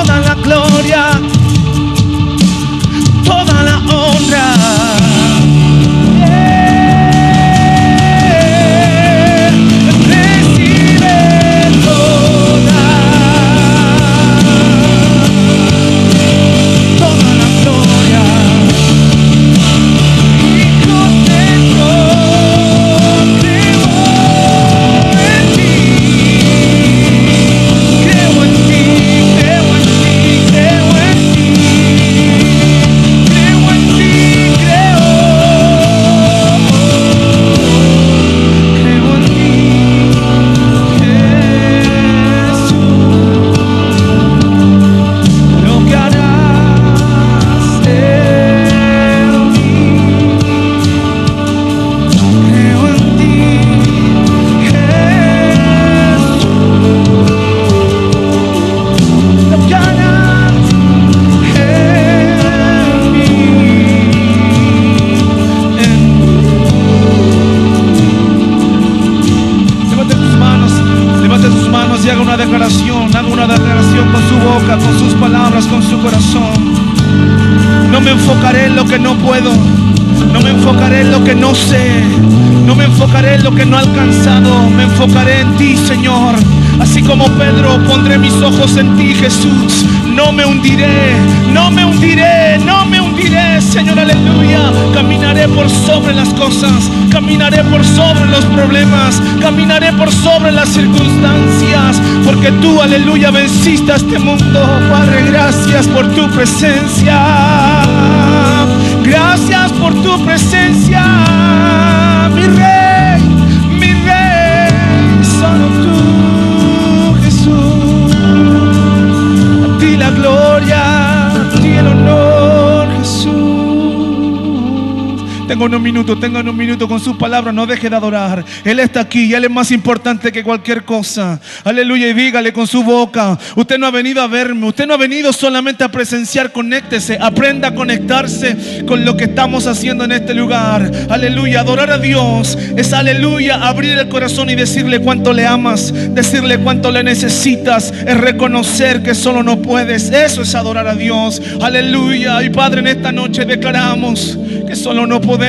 toda la gloria, toda la honra. Que no puedo, no me enfocaré en lo que no sé, no me enfocaré en lo que no he alcanzado, me enfocaré en ti, Señor. Así como Pedro, pondré mis ojos en ti, Jesús. No me hundiré, no me hundiré, no me hundiré, Señor, aleluya. Caminaré por sobre las cosas, caminaré por sobre los problemas, caminaré por sobre las circunstancias, porque tú, aleluya, venciste a este mundo. Padre, gracias por tu presencia. Gracias por tu presencia, mi Rey, solo tú, Jesús. A ti la gloria, a ti el honor, Jesús. Tengo unos minutos con su palabra, no deje de adorar. Él está aquí y Él es más importante que cualquier cosa. Aleluya, y dígale con su boca: usted no ha venido a verme, usted no ha venido solamente a presenciar. Conéctese, aprenda a conectarse con lo que estamos haciendo en este lugar. Aleluya, adorar a Dios es, aleluya, abrir el corazón y decirle cuánto le amas, decirle cuánto le necesitas, es reconocer que solo no puedes. Eso es adorar a Dios. Aleluya. Y Padre, en esta noche declaramos que solo no podemos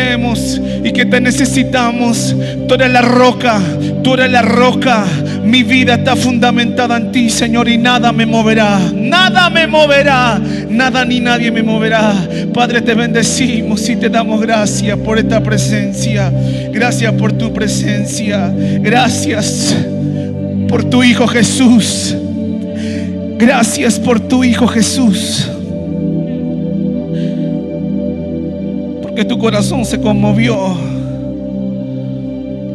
y que te necesitamos. Tú eres la roca, tú eres la roca. Mi vida está fundamentada en ti, Señor, y nada me moverá, nada me moverá, nada ni nadie me moverá. Padre, te bendecimos y te damos gracias por esta presencia. Gracias por tu presencia. Gracias por tu Hijo Jesús. Gracias por tu Hijo Jesús. Porque tu corazón se conmovió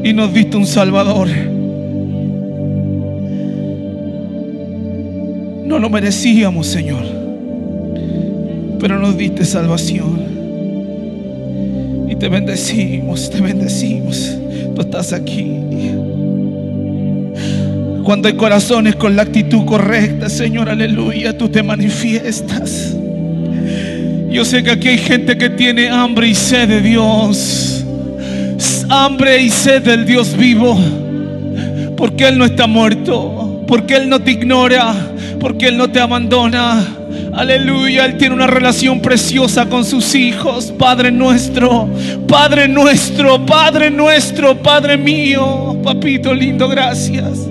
y nos diste un Salvador. No lo merecíamos, Señor, pero nos diste salvación. Y te bendecimos, te bendecimos. Tú estás aquí. Cuando hay corazones con la actitud correcta, Señor, aleluya, tú te manifiestas. Yo sé que aquí hay gente que tiene hambre y sed de Dios, hambre y sed del Dios vivo, porque Él no está muerto, porque Él no te ignora, porque Él no te abandona. Aleluya, Él tiene una relación preciosa con sus hijos. Padre nuestro, Padre nuestro, Padre nuestro, Padre mío, papito lindo, gracias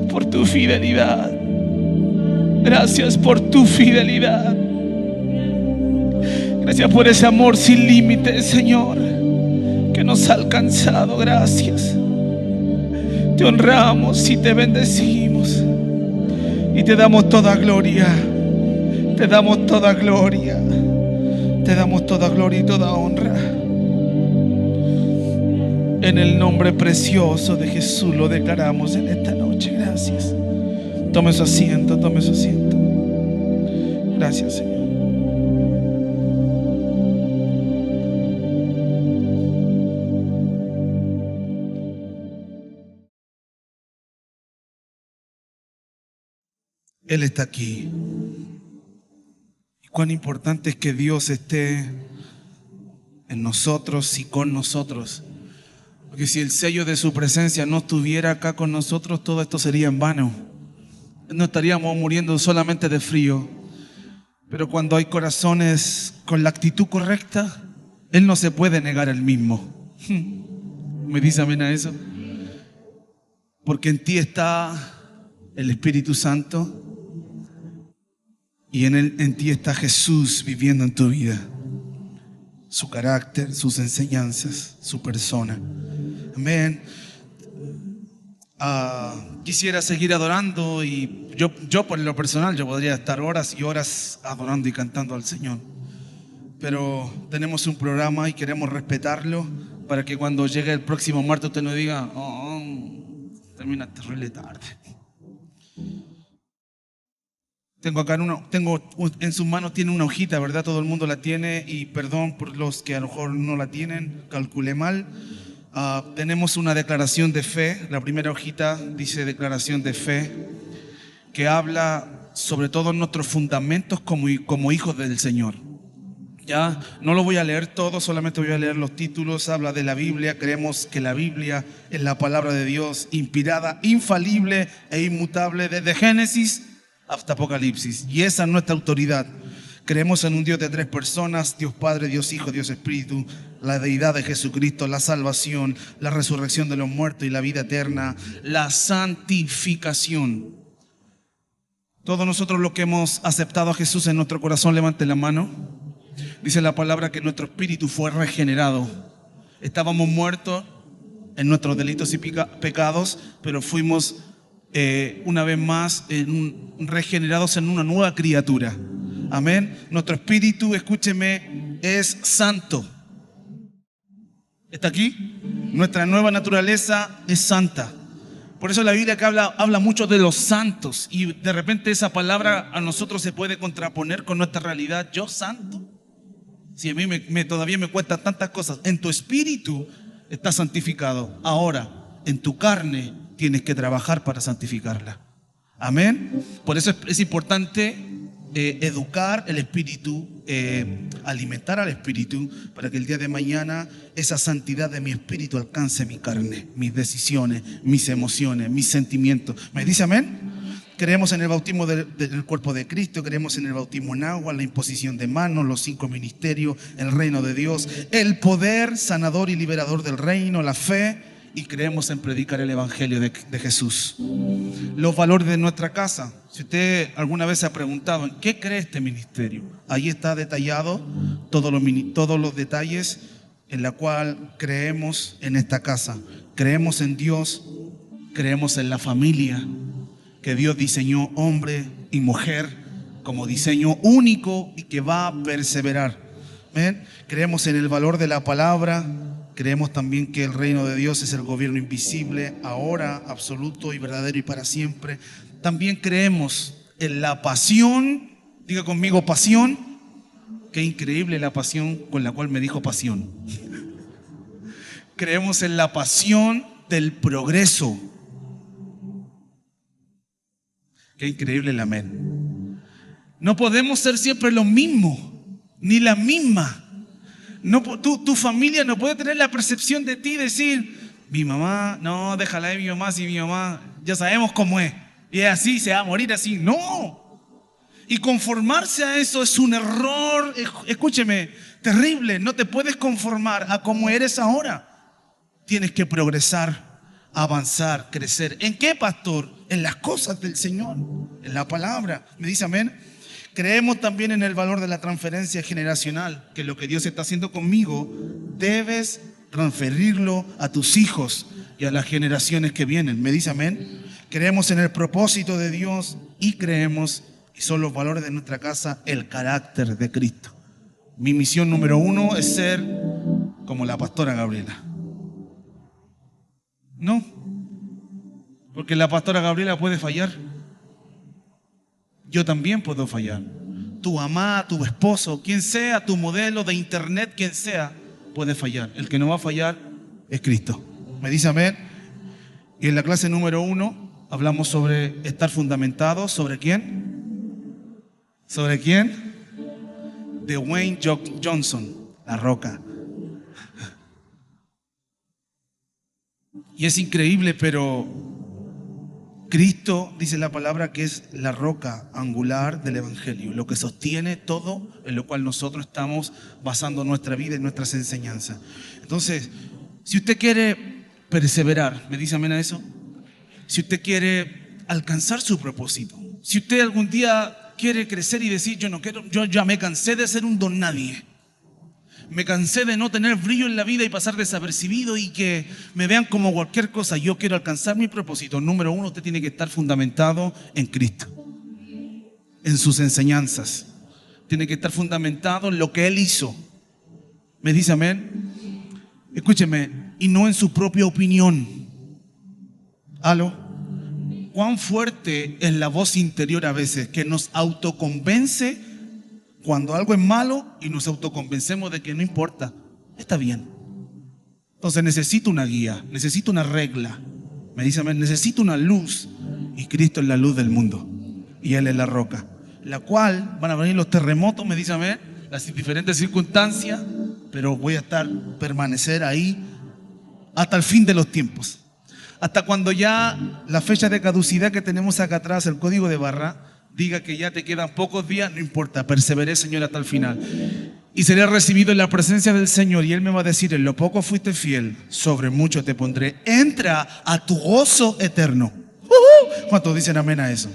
por tu fidelidad. Gracias por tu fidelidad. Gracias por ese amor sin límites, Señor, que nos ha alcanzado. Gracias. Te honramos y te bendecimos y te damos toda gloria. Te damos toda gloria. Te damos toda gloria y toda honra. En el nombre precioso de Jesús lo declaramos en esta noche. Gracias. Tome su asiento, tome su asiento. Gracias, Señor. Él está aquí. Y cuán importante es que Dios esté en nosotros y con nosotros. Porque si el sello de su presencia no estuviera acá con nosotros, todo esto sería en vano. no estaríamos muriendo solamente de frío. Pero cuando hay corazones con la actitud correcta, Él no se puede negar Él mismo. ¿Me dice amén a eso? Porque en ti está el Espíritu Santo y en ti está Jesús viviendo en tu vida. Su carácter, sus enseñanzas, su persona. Amén. Quisiera seguir adorando y yo por lo personal yo podría estar horas y horas adorando y cantando al Señor. Pero tenemos un programa y queremos respetarlo para que cuando llegue el próximo martes usted no diga, termina terrible tarde. Tengo acá en sus manos tiene una hojita, ¿verdad? Todo el mundo la tiene y perdón por los que a lo mejor no la tienen, calculé mal. Tenemos una declaración de fe. La primera hojita dice declaración de fe, que habla sobre todos nuestros fundamentos como hijos del Señor. Ya no lo voy a leer todo, solamente voy a leer los títulos. Habla de la Biblia. Creemos que la Biblia es la palabra de Dios, inspirada, infalible e inmutable desde Génesis hasta Apocalipsis, y esa es nuestra autoridad. Creemos en un Dios de tres personas: Dios Padre, Dios Hijo, Dios Espíritu, la deidad de Jesucristo, la salvación, la resurrección de los muertos y la vida eterna, la santificación. Todos nosotros los que hemos aceptado a Jesús en nuestro corazón, levante la mano. Dice la palabra que nuestro espíritu fue regenerado. Estábamos muertos en nuestros delitos y pecados, pero fuimos una vez más regenerados en una nueva criatura. Amén. Nuestro espíritu, escúcheme, es santo. ¿Está aquí? Nuestra nueva naturaleza es santa. Por eso la Biblia que habla mucho de los santos, y de repente esa palabra a nosotros se puede contraponer con nuestra realidad. Yo santo, si a mí todavía me cuesta tantas cosas. En tu espíritu está santificado. Ahora, en tu carne tienes que trabajar para santificarla. Amén. Por eso es importante educar el espíritu, alimentar al espíritu, para que el día de mañana esa santidad de mi espíritu alcance mi carne, mis decisiones, mis emociones, mis sentimientos. ¿Me dice amén? Creemos en el bautismo del cuerpo de Cristo, creemos en el bautismo en agua, la imposición de manos, los 5 ministerios, el reino de Dios, el poder sanador y liberador del reino, la fe, y creemos en predicar el evangelio de Jesús. Los valores de nuestra casa. Si usted alguna vez se ha preguntado en qué cree este ministerio, ahí está detallado todos los detalles en la cual creemos en esta casa. Creemos en Dios, creemos en la familia, que Dios diseñó hombre y mujer como diseño único y que va a perseverar. ¿Ven? Creemos en el valor de la palabra. Creemos también que el reino de Dios es el gobierno invisible, ahora, absoluto y verdadero y para siempre. También creemos en la pasión. Diga conmigo, pasión. Qué increíble la pasión con la cual me dijo pasión. Creemos en la pasión del progreso. Qué increíble el amén. No podemos ser siempre lo mismo, ni la misma. No, tu familia no puede tener la percepción de ti y decir, mi mamá, no, déjala de mi mamá, si mi mamá, ya sabemos cómo es. Y es así, se va a morir así. No. Y conformarse a eso es un error, escúcheme, terrible. No te puedes conformar a cómo eres ahora. Tienes que progresar, avanzar, crecer. ¿En qué, pastor? En las cosas del Señor, en la palabra. ¿Me dice amén? Creemos también en el valor de la transferencia generacional, que lo que Dios está haciendo conmigo, debes transferirlo a tus hijos y a las generaciones que vienen. ¿Me dice amén? Creemos en el propósito de Dios y creemos, y son los valores de nuestra casa, el carácter de Cristo. Mi misión número 1 es ser como la pastora Gabriela. No, porque la pastora Gabriela puede fallar. Yo también puedo fallar. Tu mamá, tu esposo, quien sea, tu modelo de internet, quien sea, puede fallar. El que no va a fallar es Cristo. ¿Me dice amén? Y en la clase número 1 hablamos sobre estar fundamentados. ¿Sobre quién? ¿Sobre quién? De Dwayne Johnson, la roca. Y es increíble, pero Cristo, dice la palabra, que es la roca angular del Evangelio, lo que sostiene todo en lo cual nosotros estamos basando nuestra vida y nuestras enseñanzas. Entonces, si usted quiere perseverar, ¿me dice amén a eso? Si usted quiere alcanzar su propósito, si usted algún día quiere crecer y decir, yo ya me cansé de ser un don nadie, me cansé de no tener brillo en la vida y pasar desapercibido y que me vean como cualquier cosa, yo quiero alcanzar mi propósito. Número uno, usted tiene que estar fundamentado en Cristo, en sus enseñanzas. Tiene que estar fundamentado en lo que Él hizo. ¿Me dice amén? Escúcheme, y no en su propia opinión. ¿Aló? ¿Cuán fuerte es la voz interior a veces que nos autoconvence cuando algo es malo y nos autoconvencemos de que no importa, está bien? Entonces necesito una guía, necesito una regla. Me dice amén, necesito una luz, y Cristo es la luz del mundo y Él es la roca, la cual van a venir los terremotos, me dice amén, las diferentes circunstancias, pero voy a permanecer ahí hasta el fin de los tiempos, hasta cuando ya la fecha de caducidad que tenemos acá atrás, el código de barra, diga que ya te quedan pocos días, no importa, perseveré, Señor, hasta el final. Y seré recibido en la presencia del Señor, y Él me va a decir, en lo poco fuiste fiel, sobre mucho te pondré. Entra a tu gozo eterno. ¿Cuántos dicen amén a eso?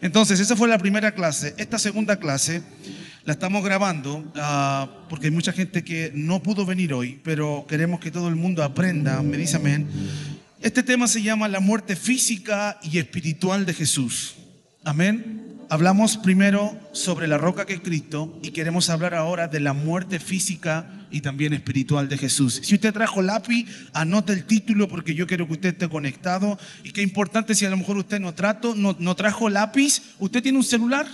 Entonces, esa fue la primera clase. Esta segunda clase la estamos grabando porque hay mucha gente que no pudo venir hoy, pero queremos que todo el mundo aprenda, me dice amén. Este tema se llama la muerte física y espiritual de Jesús. Amén. Hablamos primero sobre la roca que es Cristo y queremos hablar ahora de la muerte física y también espiritual de Jesús. Si usted trajo lápiz, anote el título porque yo quiero que usted esté conectado. Y qué importante, si a lo mejor usted no trajo lápiz, usted tiene un celular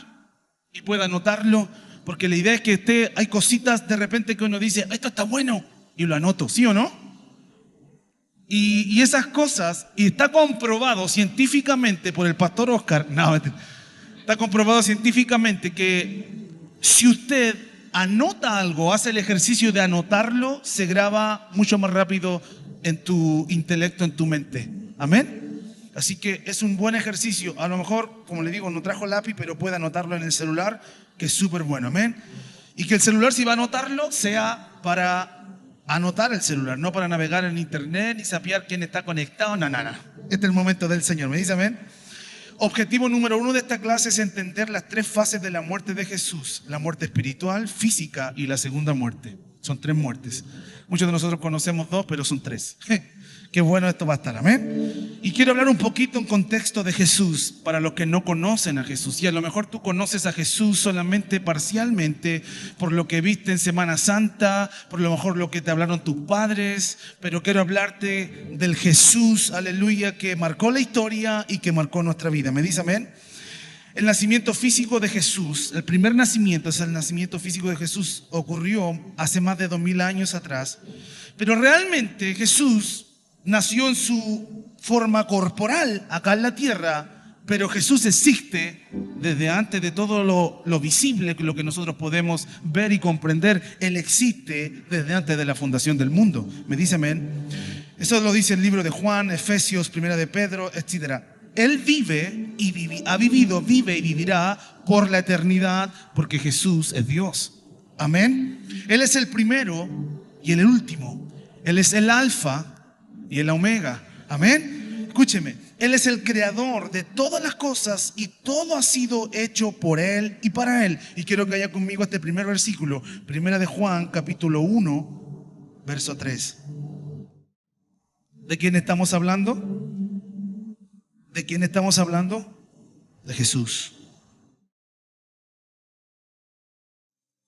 y puede anotarlo, porque la idea es que hay cositas de repente que uno dice, esto está bueno, y lo anoto, ¿sí o no? Y esas cosas, y está comprobado científicamente por el pastor Oscar, está comprobado científicamente que si usted anota algo, hace el ejercicio de anotarlo, se graba mucho más rápido en tu intelecto, en tu mente. Amén. Así que es un buen ejercicio. A lo mejor, como le digo, no trajo lápiz, pero puede anotarlo en el celular, que es súper bueno. Amén. Y que el celular, si va a anotarlo, sea para anotar el celular, no para navegar en internet ni saber quién está conectado. No. Este es el momento del Señor. ¿Me dice amén? Objetivo número uno de esta clase es entender las tres fases de la muerte de Jesús: la muerte espiritual, física y la segunda muerte. Son tres muertes. Muchos de nosotros conocemos dos, pero son tres. Qué bueno esto va a estar, amén. Y quiero hablar un poquito en contexto de Jesús para los que no conocen a Jesús. Y a lo mejor tú conoces a Jesús solamente parcialmente por lo que viste en Semana Santa, por lo mejor lo que te hablaron tus padres, pero quiero hablarte del Jesús, aleluya, que marcó la historia y que marcó nuestra vida. ¿Me dice amén? El nacimiento físico de Jesús, el primer nacimiento, es el nacimiento físico de Jesús, ocurrió hace más de 2000 años atrás. Pero realmente Jesús nació en su forma corporal acá en la tierra, pero Jesús existe desde antes de todo lo visible, lo que nosotros podemos ver y comprender. Él existe desde antes de la fundación del mundo. ¿Me dice amén? Eso lo dice el libro de Juan, Efesios, Primera de Pedro, etc. Él vive y ha vivido, vive y vivirá por la eternidad, porque Jesús es Dios. Amén. Él es el primero y el último. Él es el alfa y el omega. Amén. Escúcheme, Él es el creador de todas las cosas y todo ha sido hecho por Él y para Él. Y quiero que haya conmigo este primer versículo, Primera de Juan, capítulo 1, verso 3. ¿De quién estamos hablando? ¿De quién estamos hablando? De Jesús.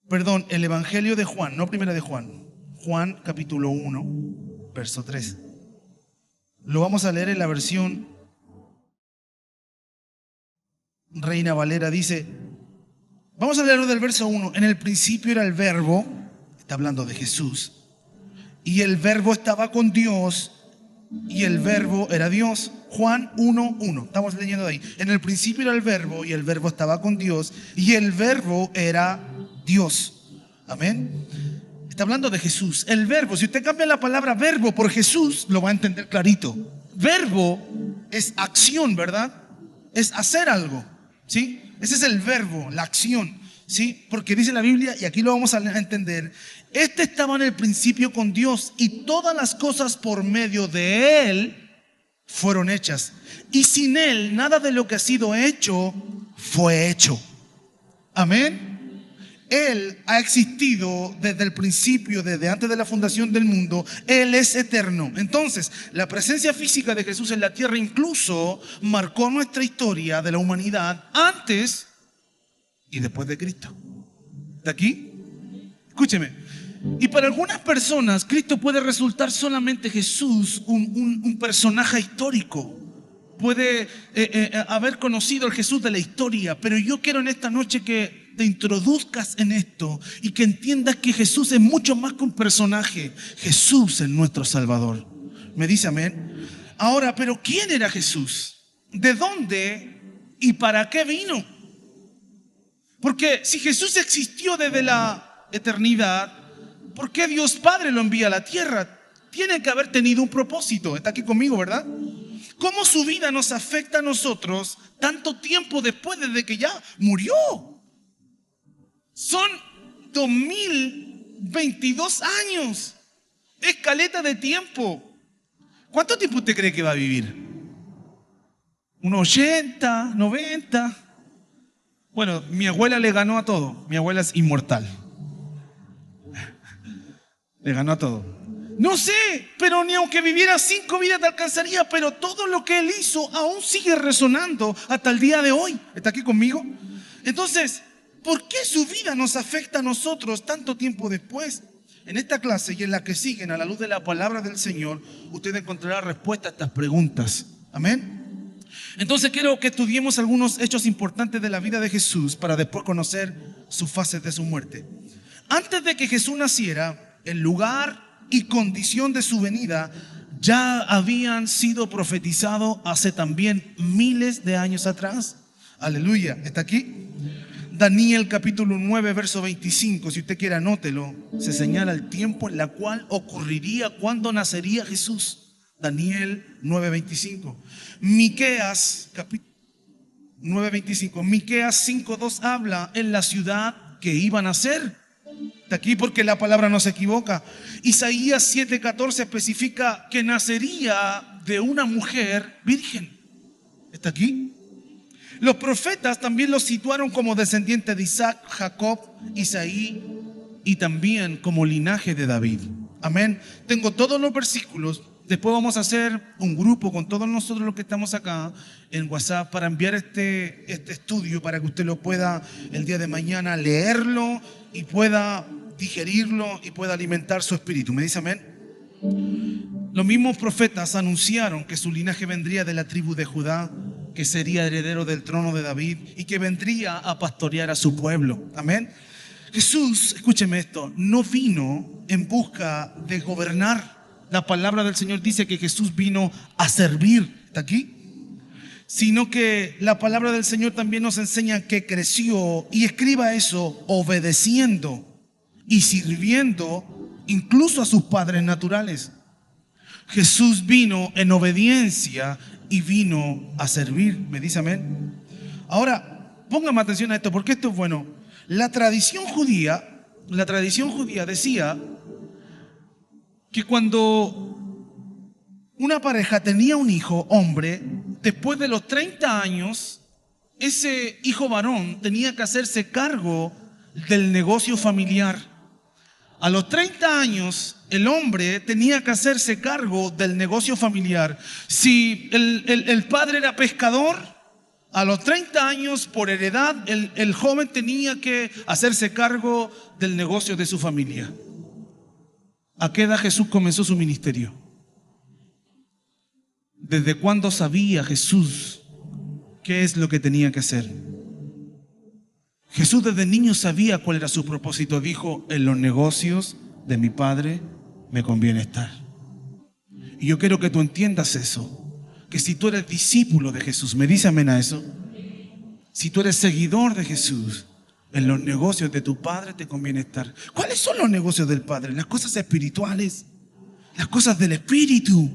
Perdón, el Evangelio de Juan, no Primera de Juan. Juan capítulo 1, verso 3. Lo vamos a leer en la versión Reina Valera. Dice, vamos a leerlo del verso 1. En el principio era el verbo, está hablando de Jesús, y el verbo estaba con Dios, y el verbo era Dios. Juan 1:1, estamos leyendo de ahí. En el principio era el verbo, y el verbo estaba con Dios, y el verbo era Dios. Amén. Está hablando de Jesús. El verbo, si usted cambia la palabra verbo por Jesús, lo va a entender clarito. Verbo es acción, ¿verdad? es hacer algo, ¿sí? Ese es el verbo, la acción, ¿sí? Porque dice la Biblia, y aquí lo vamos a entender, este estaba en el principio con Dios y todas las cosas por medio de Él fueron hechas. Y sin Él, nada de lo que ha sido hecho fue hecho. Amén. Él ha existido desde el principio, desde antes de la fundación del mundo. Él es eterno. Entonces, la presencia física de Jesús en la tierra incluso marcó nuestra historia de la humanidad antes y después de Cristo. ¿De aquí? Escúcheme. Y para algunas personas, Cristo puede resultar solamente Jesús un personaje histórico. Puede haber conocido al Jesús de la historia, pero yo quiero en esta noche que te introduzcas en esto y que entiendas que Jesús es mucho más que un personaje. Jesús es nuestro Salvador. ¿Me dice amén? Ahora, pero ¿quién era Jesús? ¿De dónde y para qué vino? Porque si Jesús existió desde la eternidad, ¿por qué Dios Padre lo envía a la tierra? Tiene que haber tenido un propósito. Está aquí conmigo, ¿verdad? ¿Cómo su vida nos afecta a nosotros tanto tiempo después de que ya murió? Son 2022 años. Es caleta de tiempo. ¿Cuánto tiempo usted cree que va a vivir? ¿Unos 80, 90? Bueno, mi abuela le ganó a todo. Mi abuela es inmortal. Le ganó a todo. No sé, pero ni aunque viviera 5 vidas te alcanzaría, pero todo lo que Él hizo aún sigue resonando hasta el día de hoy. ¿Está aquí conmigo? Entonces, ¿por qué su vida nos afecta a nosotros tanto tiempo después? En esta clase y en la que siguen, a la luz de la palabra del Señor, usted encontrará respuesta a estas preguntas. Amén. Entonces quiero que estudiemos algunos hechos importantes de la vida de Jesús para después conocer sus fases de su muerte. Antes de que Jesús naciera, el lugar y condición de su venida ya habían sido profetizados hace también miles de años atrás. Aleluya. ¿Está aquí? Daniel capítulo 9 verso 25, si usted quiere anótelo, se señala el tiempo en el cual ocurriría cuando nacería Jesús. Daniel 9:25. Miqueas capítulo 9:25. Miqueas 5:2 habla en la ciudad que iba a nacer. Está aquí porque la palabra no se equivoca. Isaías 7:14 especifica que nacería de una mujer virgen. ¿Está aquí? Los profetas también los situaron como descendientes de Isaac, Jacob, Isaí y también como linaje de David. Amén. Tengo todos los versículos. Después vamos a hacer un grupo con todos nosotros los que estamos acá en WhatsApp para enviar este estudio para que usted lo pueda el día de mañana leerlo y pueda digerirlo y pueda alimentar su espíritu. ¿Me dice amén? Los mismos profetas anunciaron que su linaje vendría de la tribu de Judá, que sería heredero del trono de David y que vendría a pastorear a su pueblo. Amén. Jesús, escúcheme esto, no vino en busca de gobernar. La palabra del Señor dice que Jesús vino a servir. ¿Está aquí? Sino que la palabra del Señor también nos enseña que creció, y escriba eso, obedeciendo y sirviendo incluso a sus padres naturales. Jesús vino en obediencia y vino a servir. ¿Me dice amén? Ahora, póngame atención a esto porque esto es bueno. La tradición judía decía que cuando una pareja tenía un hijo, hombre, después de los 30 años, ese hijo varón tenía que hacerse cargo del negocio familiar. A los 30 años, el hombre tenía que hacerse cargo del negocio familiar. Si el padre era pescador, a los 30 años, por heredad, el joven tenía que hacerse cargo del negocio de su familia. ¿A qué edad Jesús comenzó su ministerio? ¿Desde cuándo sabía Jesús qué es lo que tenía que hacer? Jesús desde niño sabía cuál era su propósito. Dijo, en los negocios de mi Padre me conviene estar. Y yo quiero que tú entiendas eso, que si tú eres discípulo de Jesús, ¿me dice amén a eso? Si tú eres seguidor de Jesús, en los negocios de tu Padre te conviene estar. ¿Cuáles son los negocios del Padre? Las cosas espirituales, las cosas del Espíritu.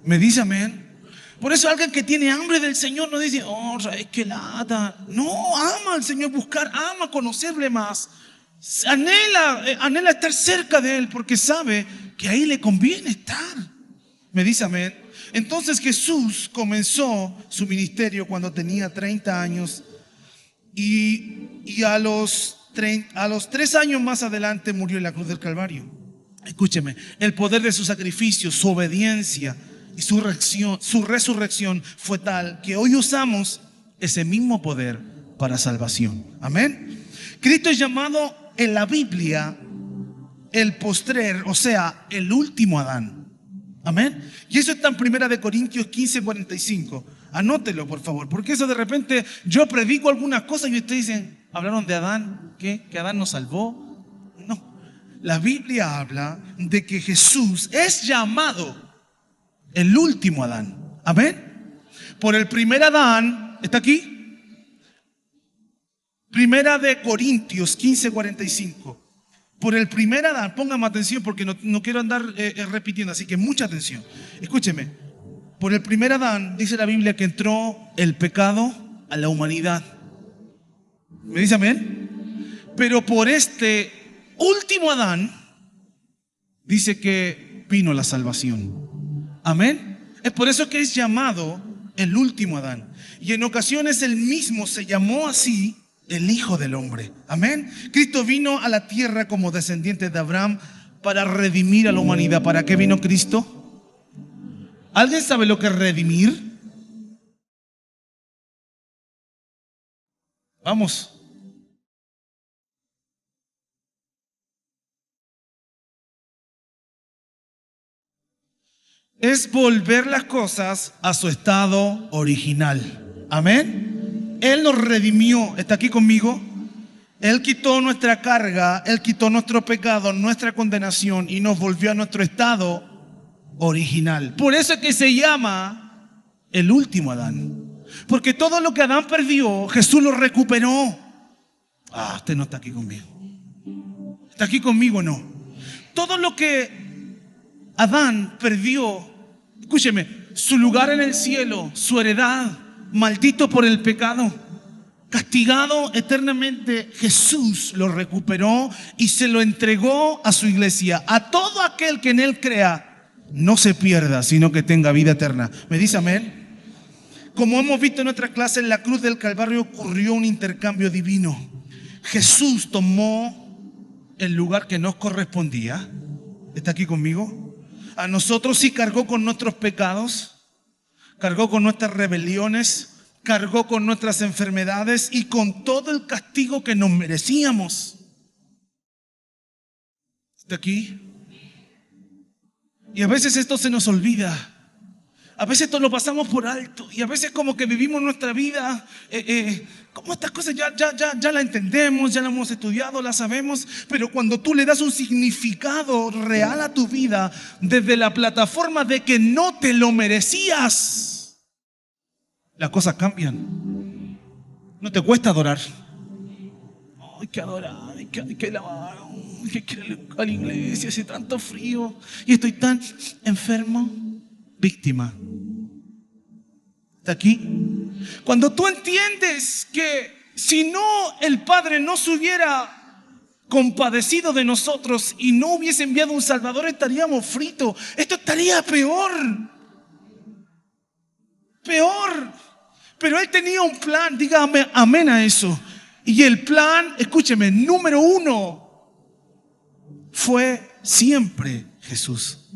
¿Me dice amén? Por eso alguien que tiene hambre del Señor no dice, oh, es que lata. No, ama al Señor, ama conocerle más. Anhela estar cerca de Él porque sabe que ahí le conviene estar. ¿Me dice amén? Entonces Jesús comenzó su ministerio cuando tenía 30 años y a los 3 años más adelante murió en la cruz del Calvario. Escúcheme, el poder de su sacrificio, su obediencia y su resurrección fue tal que hoy usamos ese mismo poder para salvación. Amén. Cristo es llamado en la Biblia el postrer, o sea, el último Adán. Amén. Y eso está en 1 Corintios 15:45. Anótelo, por favor, porque eso de repente yo predico algunas cosas y ustedes dicen, ¿hablaron de Adán? ¿Qué? ¿Que Adán nos salvó? No. La Biblia habla de que Jesús es llamado el último Adán. Amén. Por el primer Adán, ¿está aquí? 1 Corintios 15:45. Por el primer Adán, póngame atención porque no quiero andar repitiendo, así que mucha atención. Escúcheme, por el primer Adán dice la Biblia que entró el pecado a la humanidad. ¿Me dice amén? Pero por este último Adán dice que vino la salvación. Amén. Es por eso que es llamado el último Adán. Y en ocasiones él mismo se llamó así el Hijo del Hombre. Amén. Cristo vino a la tierra como descendiente de Abraham para redimir a la humanidad. ¿Para qué vino Cristo? ¿Alguien sabe lo que es redimir? Vamos. Es volver las cosas a su estado original. Amén. Él nos redimió, está aquí conmigo. Él quitó nuestra carga, Él quitó nuestro pecado, nuestra condenación y nos volvió a nuestro estado original. Por eso es que se llama el último Adán. Porque todo lo que Adán perdió, Jesús lo recuperó. Usted no está aquí conmigo. ¿Está aquí conmigo o no? Todo lo que Adán perdió, escúcheme, su lugar en el cielo, su heredad, maldito por el pecado, castigado eternamente, Jesús lo recuperó y se lo entregó a su iglesia. A todo aquel que en Él crea, no se pierda, sino que tenga vida eterna. ¿Me dice amén? Como hemos visto en nuestra clase, en la cruz del Calvario ocurrió un intercambio divino. Jesús tomó el lugar que nos correspondía. ¿Está aquí conmigo? A nosotros sí cargó con nuestros pecados, cargó con nuestras rebeliones, cargó con nuestras enfermedades y con todo el castigo que nos merecíamos. ¿Está aquí? Y a veces esto se nos olvida. A veces esto lo pasamos por alto. Y a veces como que vivimos nuestra vida como estas cosas ya la entendemos, ya la hemos estudiado, la sabemos. Pero cuando tú le das un significado real a tu vida desde la plataforma de que no te lo merecías, las cosas cambian. No te cuesta adorar. Hay que adorar, hay que alabar, hay que ir a la iglesia, hace tanto frío y estoy tan enfermo. Víctima. ¿Está aquí? Cuando tú entiendes que si no el Padre no se hubiera compadecido de nosotros y no hubiese enviado un Salvador, estaríamos fritos. Esto estaría peor. Peor. Pero Él tenía un plan, dígame amén a eso. Y el plan, escúcheme, número 1 fue siempre Jesús.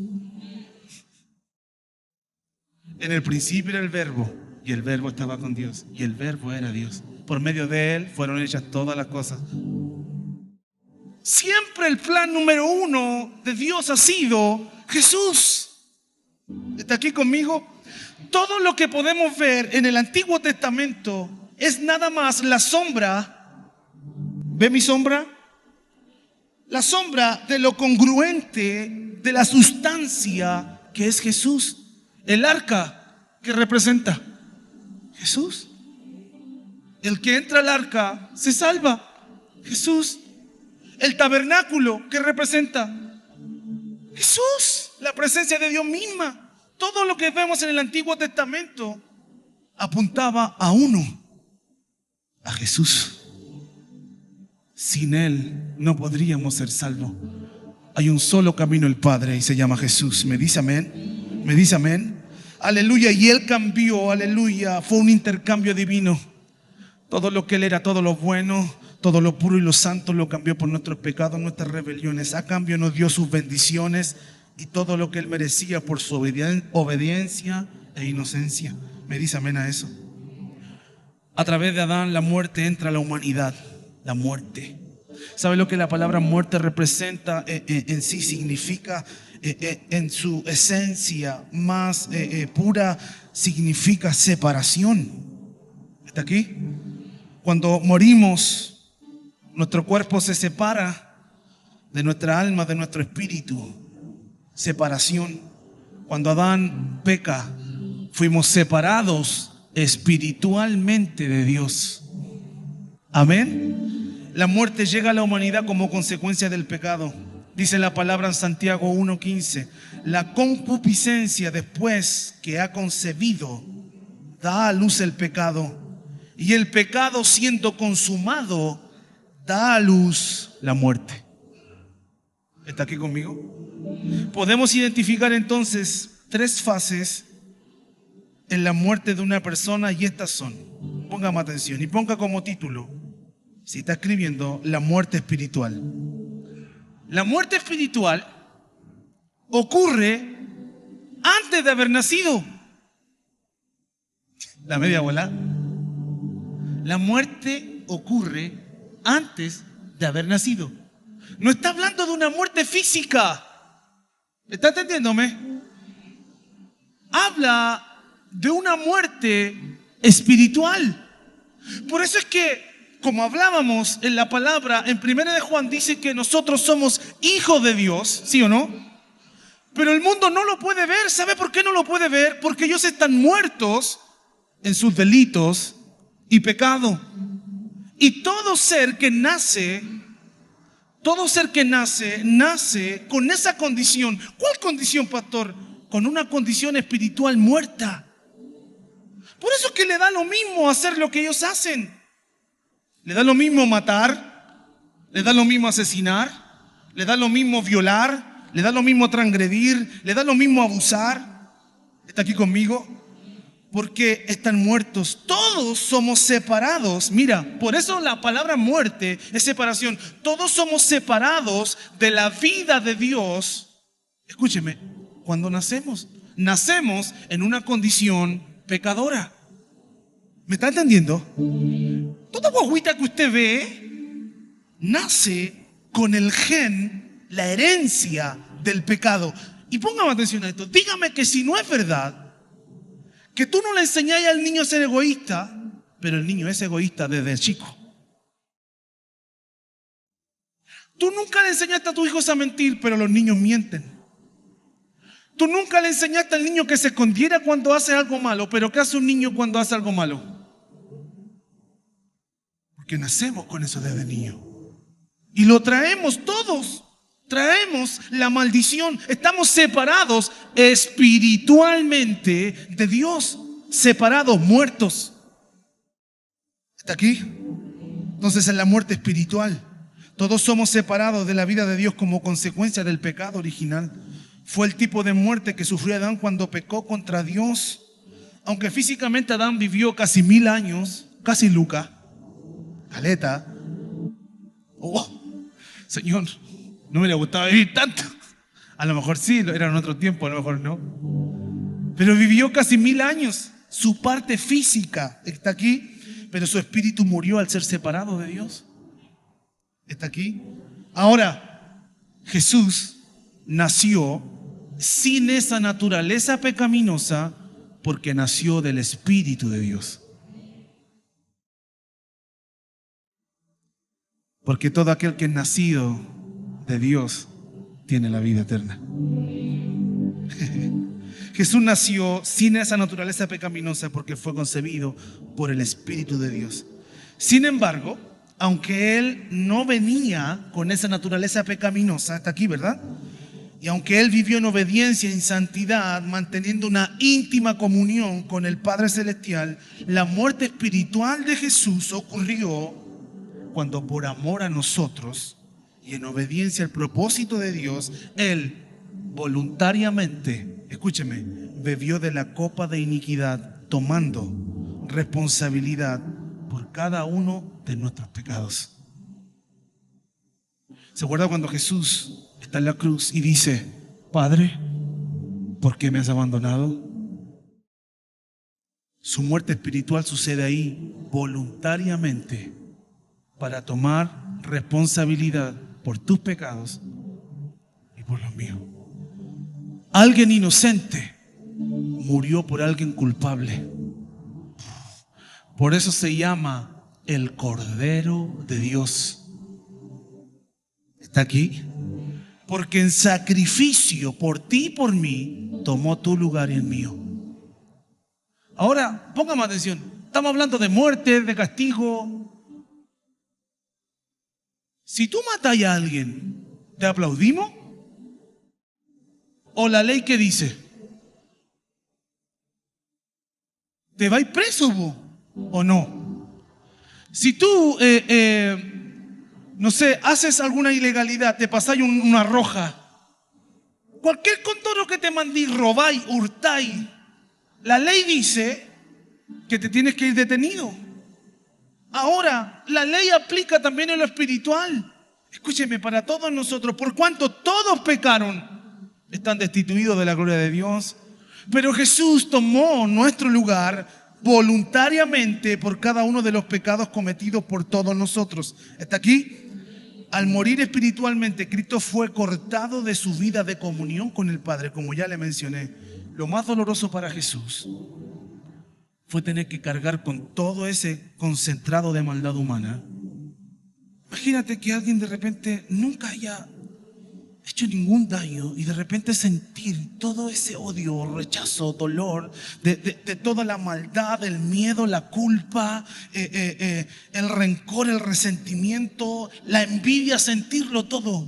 En el principio era el Verbo, y el Verbo estaba con Dios, y el Verbo era Dios. Por medio de Él fueron hechas todas las cosas. Siempre el plan número 1 de Dios ha sido Jesús. ¿Está aquí conmigo? Todo lo que podemos ver en el Antiguo Testamento es nada más la sombra. ¿Ve mi sombra? La sombra de lo congruente, de la sustancia que es Jesús. El arca, ¿qué representa? Jesús. El que entra al arca se salva. Jesús. El tabernáculo, ¿qué representa? Jesús. La presencia de Dios misma. todo lo que vemos en el Antiguo Testamento apuntaba a uno, a Jesús. Sin Él no podríamos ser salvos. Hay un solo camino al Padre y se llama Jesús. ¿Me dice amén? ¿Me dice amén? Aleluya. Y Él cambió, aleluya. Fue un intercambio divino. Todo lo que Él era, todo lo bueno, todo lo puro y lo santo lo cambió por nuestros pecados, nuestras rebeliones. A cambio nos dio sus bendiciones y todo lo que Él merecía por su obediencia e inocencia. ¿Me dice amén a eso? A través de Adán la muerte entra a la humanidad. La muerte. ¿Sabe lo que la palabra muerte representa en sí? Significa, en su esencia más pura, significa separación. ¿Está aquí? Cuando morimos, nuestro cuerpo se separa de nuestra alma, de nuestro espíritu. Separación. Cuando Adán peca, fuimos separados espiritualmente de Dios. Amén. La muerte llega a la humanidad como consecuencia del pecado. Dice la palabra en Santiago 1:15: la concupiscencia, después que ha concebido, da a luz el pecado, y el pecado, siendo consumado, da a luz la muerte. ¿Está aquí conmigo? Podemos identificar entonces 3 fases en la muerte de una persona, y estas son, póngame atención y ponga como título, si está escribiendo, la muerte espiritual. La muerte espiritual ocurre antes de haber nacido. La media bola. La muerte ocurre antes de haber nacido. No está hablando de una muerte física. ¿Está entendiéndome? Habla de una muerte espiritual. Por eso es que, como hablábamos en la palabra, en 1 de Juan dice que nosotros somos hijos de Dios, ¿sí o no? Pero el mundo no lo puede ver. ¿Sabe por qué no lo puede ver? Porque ellos están muertos en sus delitos y pecado. Y todo ser que nace, nace con esa condición. ¿Cuál condición, pastor? Con una condición espiritual muerta. Por eso es que le da lo mismo hacer lo que ellos hacen. Le da lo mismo matar, le da lo mismo asesinar, le da lo mismo violar, le da lo mismo transgredir, le da lo mismo abusar. ¿Está aquí conmigo? Porque están muertos. Todos somos separados. Mira, por eso la palabra muerte es separación. Todos somos separados de la vida de Dios. Escúcheme, cuando nacemos en una condición pecadora. ¿Me está entendiendo? Toda guaguita que usted ve nace con el gen, la herencia del pecado. Y póngame atención a esto. Dígame que si no es verdad, que tú no le enseñáis al niño a ser egoísta, pero el niño es egoísta desde chico. Tú nunca le enseñaste a tus hijos a mentir, pero los niños mienten. Tú nunca le enseñaste al niño que se escondiera cuando hace algo malo, pero ¿qué hace un niño cuando hace algo malo? Porque nacemos con eso desde niño. Y lo traemos todos. Traemos la maldición. Estamos separados espiritualmente de Dios. Separados, muertos. ¿Está aquí? Entonces, en la muerte espiritual, todos somos separados de la vida de Dios como consecuencia del pecado original. Fue el tipo de muerte que sufrió Adán cuando pecó contra Dios. Aunque físicamente Adán vivió casi 1000 años, casi Lucas, caleta. Oh, Señor, no me le gustaba vivir tanto. A lo mejor sí, era en otro tiempo, a lo mejor no. Pero vivió casi 1000 años. Su parte física está aquí, pero su espíritu murió al ser separado de Dios. Está aquí. Ahora, Jesús nació sin esa naturaleza pecaminosa porque nació del Espíritu de Dios. Porque todo aquel que es nacido de Dios tiene la vida eterna. Jesús nació sin esa naturaleza pecaminosa porque fue concebido por el Espíritu de Dios. Sin embargo, aunque Él no venía con esa naturaleza pecaminosa, está aquí, ¿verdad? Y aunque Él vivió en obediencia y en santidad, manteniendo una íntima comunión con el Padre Celestial, la muerte espiritual de Jesús ocurrió cuando por amor a nosotros y en obediencia al propósito de Dios, Él voluntariamente, escúcheme, bebió de la copa de iniquidad, tomando responsabilidad por cada uno de nuestros pecados. ¿Se acuerda cuando Jesús está en la cruz y dice: Padre, ¿por qué me has abandonado? Su muerte espiritual sucede ahí voluntariamente para tomar responsabilidad por tus pecados y por los míos. Alguien inocente murió por alguien culpable. Por eso se llama el Cordero de Dios. ¿Está aquí? Porque en sacrificio por ti y por mí tomó tu lugar y el mío. Ahora, póngame atención. Estamos hablando de muerte, de castigo. Si tú matas a alguien, ¿te aplaudimos? ¿O la ley qué dice? ¿Te vais preso vos o no? Si tú, no sé, haces alguna ilegalidad, te pasáis una roja, cualquier condoro que te mandí, robáis, hurtáis, la ley dice que te tienes que ir detenido. Ahora, la ley aplica también en lo espiritual. Escúcheme, para todos nosotros, por cuanto todos pecaron, están destituidos de la gloria de Dios. Pero Jesús tomó nuestro lugar voluntariamente por cada uno de los pecados cometidos por todos nosotros. ¿Está aquí? Al morir espiritualmente, Cristo fue cortado de su vida de comunión con el Padre, como ya le mencioné. Lo más doloroso para Jesús fue tener que cargar con todo ese concentrado de maldad humana. Imagínate que alguien de repente nunca haya hecho ningún daño y de repente sentir todo ese odio, rechazo, dolor de toda la maldad, el miedo, la culpa, el rencor, el resentimiento, la envidia, sentirlo todo.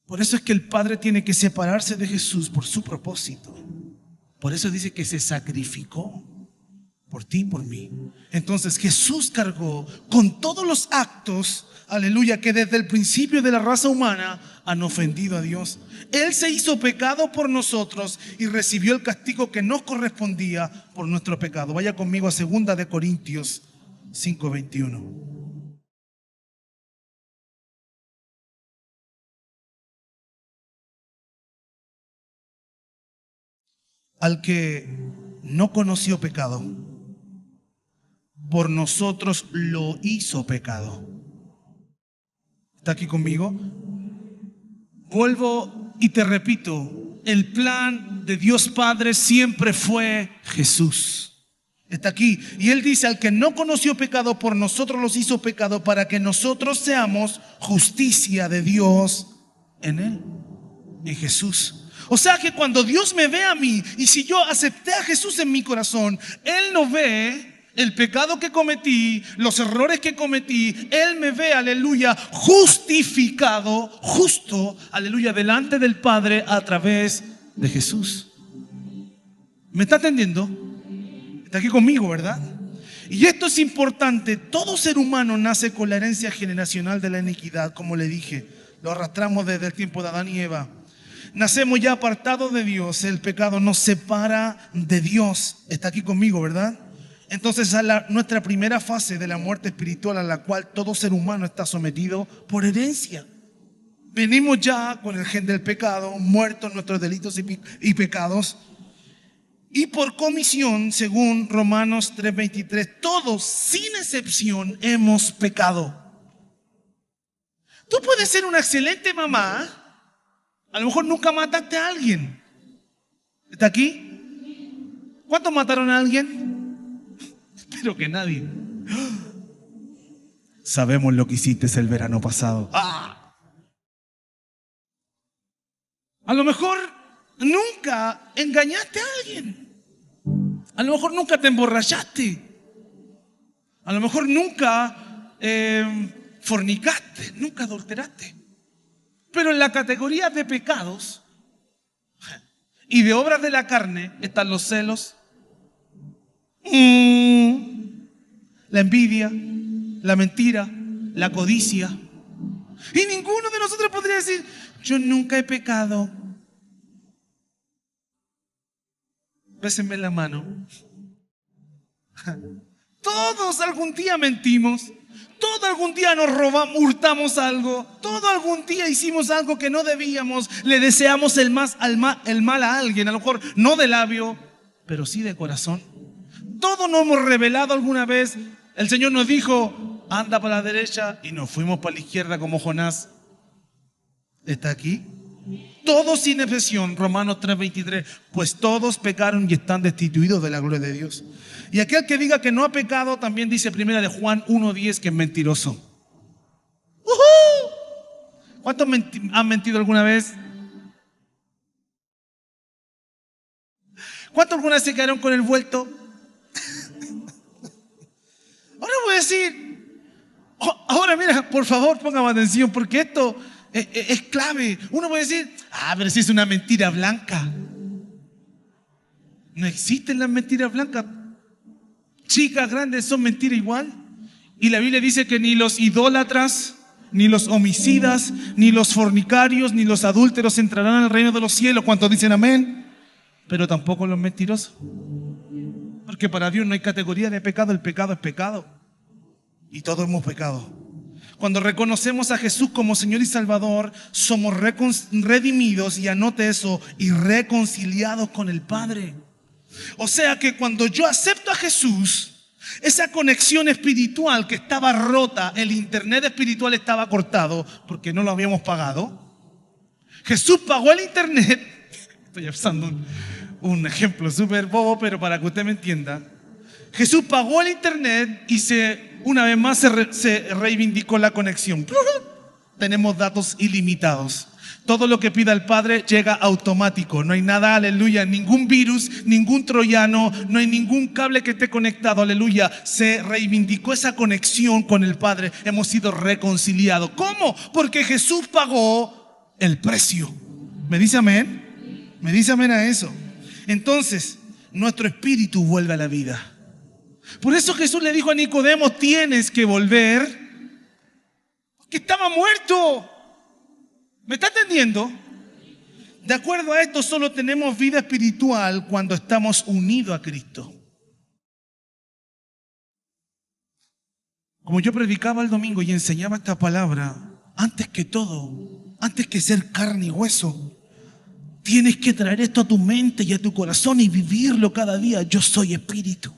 Por eso es que el Padre tiene que separarse de Jesús por su propósito. Por eso dice que se sacrificó por ti y por mí. Entonces Jesús cargó con todos los actos, aleluya, que desde el principio de la raza humana han ofendido a Dios. Él se hizo pecado por nosotros y recibió el castigo que nos correspondía por nuestro pecado. Vaya conmigo a 2 de Corintios 5:21. Al que no conoció pecado, por nosotros lo hizo pecado. ¿Está aquí conmigo? Vuelvo y te repito, el plan de Dios Padre siempre fue Jesús. Está aquí. Y Él dice, al que no conoció pecado, por nosotros los hizo pecado, para que nosotros seamos justicia de Dios en Él, en Jesús. O sea que cuando Dios me ve a mí, y si yo acepté a Jesús en mi corazón, Él no ve el pecado que cometí, los errores que cometí. Él me ve, aleluya, justificado, justo, aleluya, delante del Padre a través de Jesús. ¿Me está entendiendo? Está aquí conmigo, ¿verdad? Y esto es importante. Todo ser humano nace con la herencia generacional de la iniquidad, como le dije. Lo arrastramos desde el tiempo de Adán y Eva. Nacemos ya apartados de Dios. El pecado nos separa de Dios. Está aquí conmigo, ¿verdad? Entonces nuestra primera fase de la muerte espiritual, a la cual todo ser humano está sometido por herencia. Venimos ya con el gen del pecado, muertos nuestros delitos y pecados. Y por comisión, según Romanos 3:23, todos sin excepción hemos pecado. Tú puedes ser una excelente mamá. A lo mejor nunca mataste a alguien. ¿Está aquí? ¿Cuántos mataron a alguien? Espero que nadie. Sabemos lo que hiciste el verano pasado. ¡Ah! A lo mejor nunca engañaste a alguien. A lo mejor nunca te emborrachaste. A lo mejor nunca fornicaste, nunca adulteraste. Pero en la categoría de pecados y de obras de la carne están los celos, la envidia, la mentira, la codicia. Y ninguno de nosotros podría decir, yo nunca he pecado. Bésenme la mano. Todos algún día mentimos. Todos algún día nos robamos, hurtamos algo. Todos algún día hicimos algo que no debíamos. Le deseamos el mal a alguien. A lo mejor no de labio, pero sí de corazón. Todos nos hemos rebelado alguna vez. El Señor nos dijo, anda para la derecha, y nos fuimos para la izquierda como Jonás. ¿Está aquí? Todos sin excepción, Romanos 3:23, pues todos pecaron y están destituidos de la gloria de Dios. Y aquel que diga que no ha pecado, también dice primera de Juan 1:10 que es mentiroso. ¿Cuántos han mentido alguna vez? ¿Cuántos alguna vez se quedaron con el vuelto? Ahora voy a decir, ahora mira, por favor, póngame atención, porque esto es clave. Uno puede decir, pero si es una mentira blanca. No existen las mentiras blancas. Chicas, grandes, son mentiras igual. Y la Biblia dice que ni los idólatras, ni los homicidas, ni los fornicarios, ni los adúlteros entrarán al reino de los cielos. ¿Cuántos dicen amén? Pero tampoco los mentirosos. Porque para Dios no hay categoría de pecado. El pecado es pecado. Y todos hemos pecado. Cuando reconocemos a Jesús como Señor y Salvador, somos redimidos, y anote eso, y reconciliados con el Padre. O sea que cuando yo acepto a Jesús, esa conexión espiritual que estaba rota, el internet espiritual estaba cortado porque no lo habíamos pagado. Jesús pagó el internet. Estoy usando un ejemplo súper bobo, pero para que usted me entienda. Jesús pagó el internet y una vez más se reivindicó la conexión. Tenemos datos ilimitados. Todo lo que pida el Padre llega automático. No hay nada, aleluya, ningún virus, ningún troyano, no hay ningún cable que esté conectado, aleluya. Se reivindicó esa conexión con el Padre. Hemos sido reconciliados. ¿Cómo? Porque Jesús pagó el precio. ¿Me dice amén? ¿Me dice amén a eso? Entonces, nuestro espíritu vuelve a la vida. Por eso Jesús le dijo a Nicodemo, tienes que volver, que estaba muerto. ¿Me está entendiendo? De acuerdo a esto, solo tenemos vida espiritual cuando estamos unidos a Cristo. Como yo predicaba el domingo y enseñaba esta palabra, antes que todo, antes que ser carne y hueso, tienes que traer esto a tu mente y a tu corazón y vivirlo cada día. Yo soy espíritu.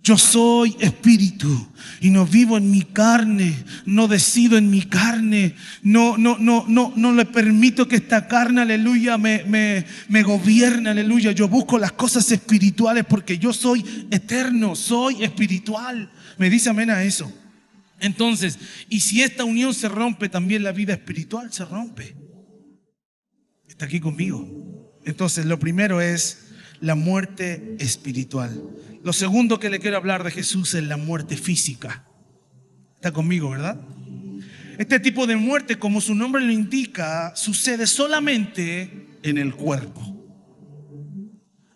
Yo soy espíritu y no vivo en mi carne, no decido en mi carne, no le permito que esta carne, aleluya, me gobierne, aleluya. Yo busco las cosas espirituales porque yo soy eterno, soy espiritual. Me dice amén a eso. Entonces, y si esta unión se rompe, también la vida espiritual se rompe. Está aquí conmigo. Entonces, lo primero es la muerte espiritual. Lo segundo que le quiero hablar de Jesús es la muerte física. Está conmigo, ¿verdad? Este tipo de muerte, como su nombre lo indica, sucede solamente en el cuerpo.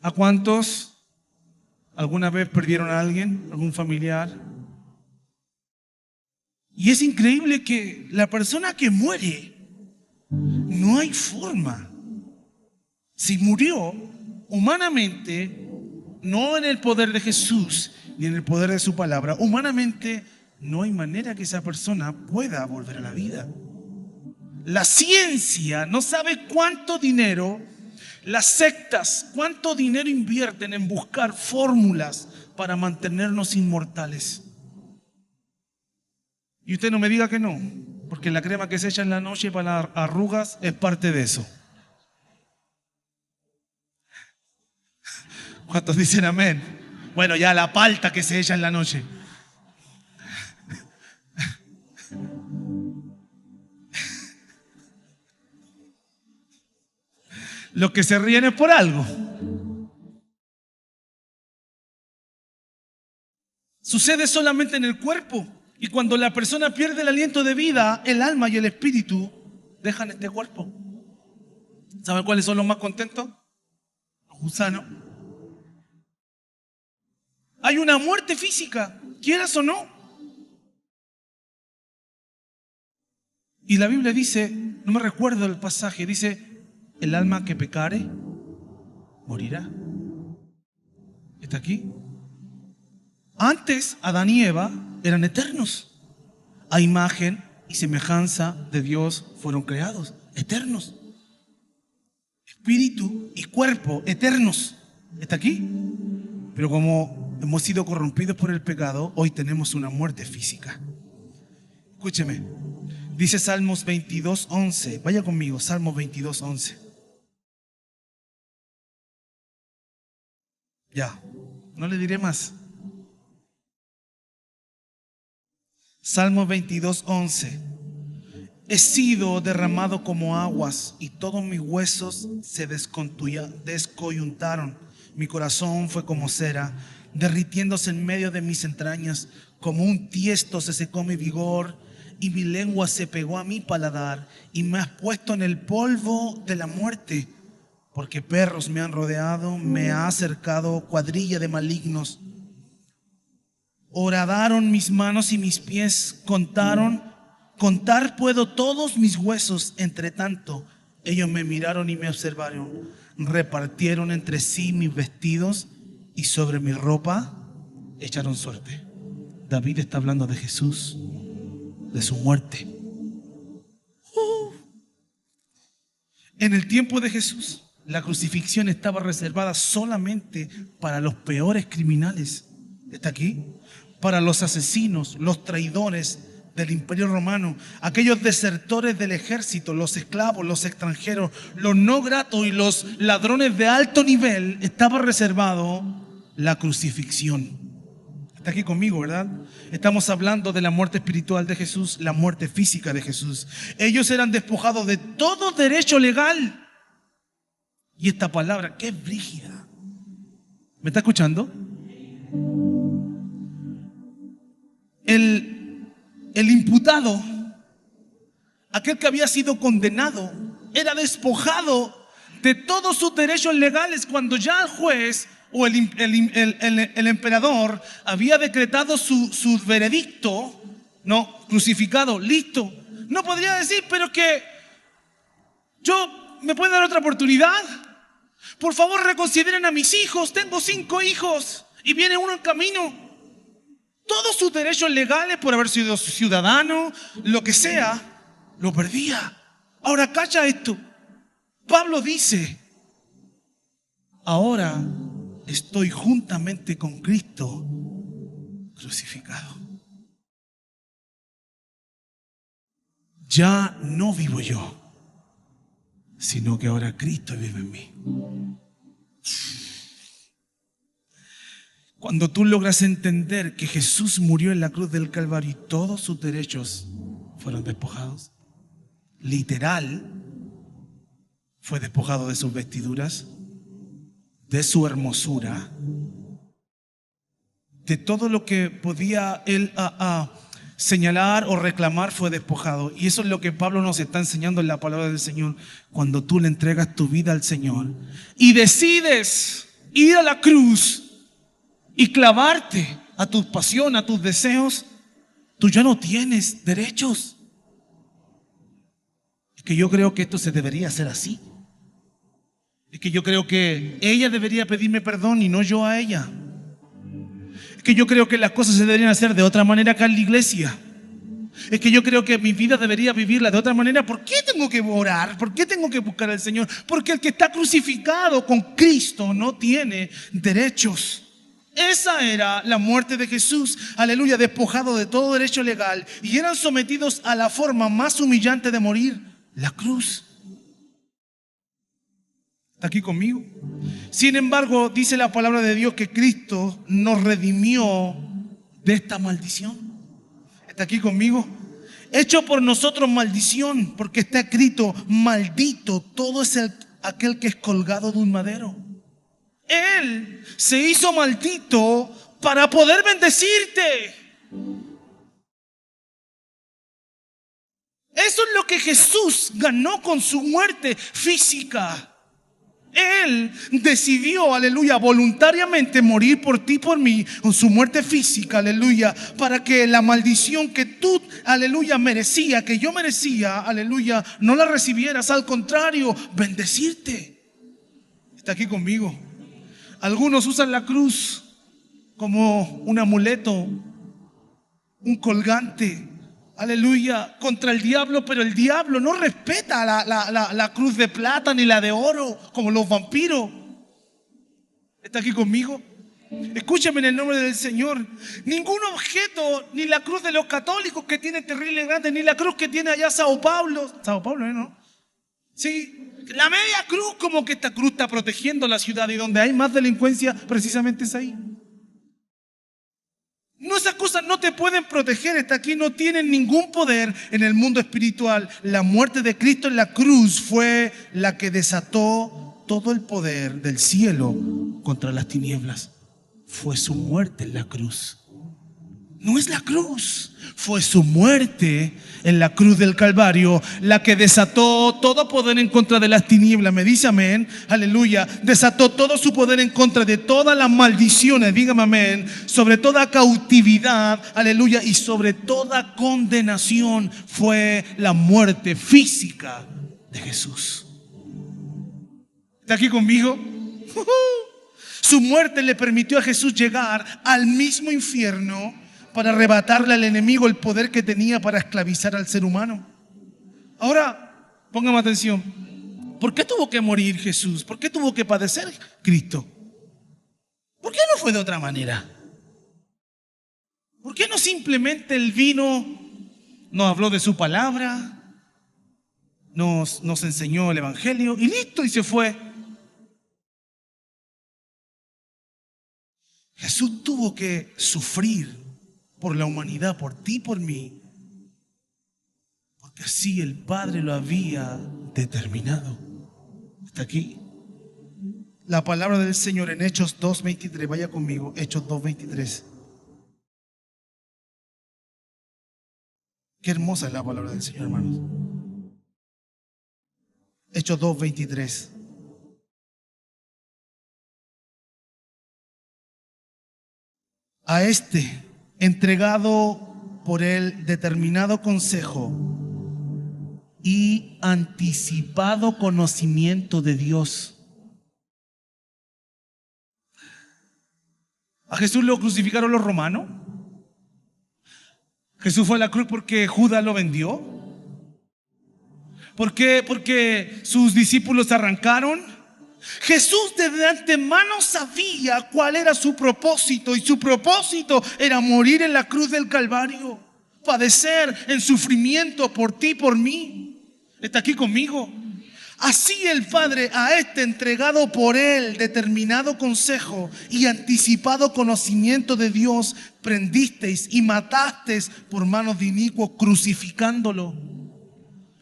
¿A cuántos alguna vez perdieron a alguien, algún familiar? Y es increíble que la persona que muere, no hay forma. Si murió humanamente, no en el poder de Jesús ni en el poder de su palabra, humanamente no hay manera que esa persona pueda volver a la vida. La ciencia no sabe cuánto dinero, las sectas, cuánto dinero invierten en buscar fórmulas para mantenernos inmortales. Y usted no me diga que no, porque la crema que se echa en la noche para las arrugas es parte de eso. ¿Cuántos dicen amén? Bueno, ya la palta que se echa en la noche. Los que se ríen es por algo. Sucede solamente en el cuerpo. Y cuando la persona pierde el aliento de vida, el alma y el espíritu dejan este cuerpo. ¿Saben cuáles son los más contentos? Los gusanos. Hay una muerte física, quieras o no. Y la Biblia dice, no me recuerdo el pasaje, dice, el alma que pecare, morirá. ¿Está aquí? Antes, Adán y Eva eran eternos. A imagen y semejanza de Dios fueron creados, eternos. Espíritu y cuerpo, eternos. ¿Está aquí? Pero como hemos sido corrompidos por el pecado, hoy tenemos una muerte física. Escúcheme. Dice Salmos 22:11. Vaya conmigo, Salmos 22:11. Ya, no le diré más. Salmos 22:11. He sido derramado como aguas y todos mis huesos se descoyuntaron. Mi corazón fue como cera, derritiéndose en medio de mis entrañas. Como un tiesto se secó mi vigor y mi lengua se pegó a mi paladar y me has puesto en el polvo de la muerte. Porque perros me han rodeado, me ha acercado cuadrilla de malignos. Horadaron mis manos y mis pies, contar puedo todos mis huesos. Entre tanto, ellos me miraron y me observaron. Repartieron entre sí mis vestidos y sobre mi ropa echaron suerte. David está hablando de Jesús, de su muerte. En el tiempo de Jesús, la crucifixión estaba reservada solamente para los peores criminales. ¿Está aquí? Para los asesinos, los traidores del Imperio Romano, aquellos desertores del ejército, los esclavos, los extranjeros, los no gratos y los ladrones de alto nivel. Estaba reservado la crucifixión. Está aquí conmigo, ¿verdad? Estamos hablando de la muerte espiritual de Jesús, la muerte física de Jesús. Ellos eran despojados de todo derecho legal. Y esta palabra, qué brígida. ¿Me está escuchando? El imputado, aquel que había sido condenado, era despojado de todos sus derechos legales cuando ya el juez o el emperador había decretado su veredicto, no, crucificado, listo. No podría decir, pero que ¿me pueden dar otra oportunidad? Por favor, reconsideren a mis hijos. Tengo 5 hijos y viene uno en camino. Todos sus derechos legales por haber sido ciudadano, lo que sea, lo perdía. Ahora, cacha esto. Pablo dice, ahora estoy juntamente con Cristo crucificado. Ya no vivo yo, sino que ahora Cristo vive en mí. Cuando tú logras entender que Jesús murió en la cruz del Calvario y todos sus derechos fueron despojados, literal, fue despojado de sus vestiduras, de su hermosura, de todo lo que podía él señalar o reclamar, fue despojado. Y eso es lo que Pablo nos está enseñando en la palabra del Señor. Cuando tú le entregas tu vida al Señor y decides ir a la cruz y clavarte a tu pasión, a tus deseos, tú ya no tienes derechos. Es que yo creo que esto se debería hacer así. Es que yo creo que ella debería pedirme perdón y no yo a ella. Es que yo creo que las cosas se deberían hacer de otra manera acá en la iglesia. Es que yo creo que mi vida debería vivirla de otra manera. ¿Por qué tengo que orar? ¿Por qué tengo que buscar al Señor? Porque el que está crucificado con Cristo no tiene derechos. Esa era la muerte de Jesús, aleluya, despojado de todo derecho legal, y eran sometidos a la forma más humillante de morir, la cruz. ¿Está aquí conmigo? Sin embargo, dice la palabra de Dios que Cristo nos redimió de esta maldición. ¿Está aquí conmigo? Hecho por nosotros maldición, porque está escrito, maldito todo es aquel que es colgado de un madero. Él se hizo maldito para poder bendecirte. Eso es lo que Jesús ganó con su muerte física. Él decidió, aleluya, voluntariamente morir por ti y por mí con su muerte física, aleluya, para que la maldición que tú, aleluya, merecía, que yo merecía, aleluya, no la recibieras. Al contrario, bendecirte. Está aquí conmigo. Algunos usan la cruz como un amuleto, un colgante, aleluya, contra el diablo, pero el diablo no respeta la cruz de plata ni la de oro como los vampiros. ¿Está aquí conmigo? Escúchame en el nombre del Señor. Ningún objeto, ni la cruz de los católicos que tiene terrible grande, ni la cruz que tiene allá Sao Paulo, ¿no? Sí, la media cruz, como que esta cruz está protegiendo la ciudad, y donde hay más delincuencia precisamente es ahí. No, esas cosas no te pueden proteger. Está aquí, no tienen ningún poder en el mundo espiritual. La muerte de Cristo en la cruz fue la que desató todo el poder del cielo contra las tinieblas. Fue su muerte en la cruz. No es la cruz, fue su muerte en la cruz del Calvario la que desató todo poder en contra de las tinieblas. Me dice amén, aleluya. Desató todo su poder en contra de todas las maldiciones, dígame amén, sobre toda cautividad, aleluya, y sobre toda condenación. Fue la muerte física de Jesús. ¿Está aquí conmigo? Su muerte le permitió a Jesús llegar al mismo infierno para arrebatarle al enemigo el poder que tenía para esclavizar al ser humano. Ahora, póngame atención. ¿Por qué tuvo que morir Jesús? ¿Por qué tuvo que padecer Cristo? ¿Por qué no fue de otra manera? ¿Por qué no simplemente Él vino, nos habló de su palabra, nos enseñó el evangelio y listo, y se fue? Jesús tuvo que sufrir por la humanidad, por ti y por mí, porque así el Padre lo había determinado. Hasta aquí la palabra del Señor en Hechos 2:23. Vaya conmigo, Hechos 2:23. Qué hermosa es la palabra del Señor, hermanos. Hechos 2:23. A este, entregado por el determinado consejo y anticipado conocimiento de Dios. ¿A Jesús lo crucificaron los romanos? ¿Jesús fue a la cruz porque Judas lo vendió? ¿Por qué? Porque sus discípulos se arrancaron. Jesús desde antemano sabía cuál era su propósito, y su propósito era morir en la cruz del Calvario, padecer en sufrimiento por ti y por mí. ¿Está aquí conmigo? Así el Padre, a este entregado por Él determinado consejo y anticipado conocimiento de Dios, prendisteis y matasteis por manos de inicuos, crucificándolo.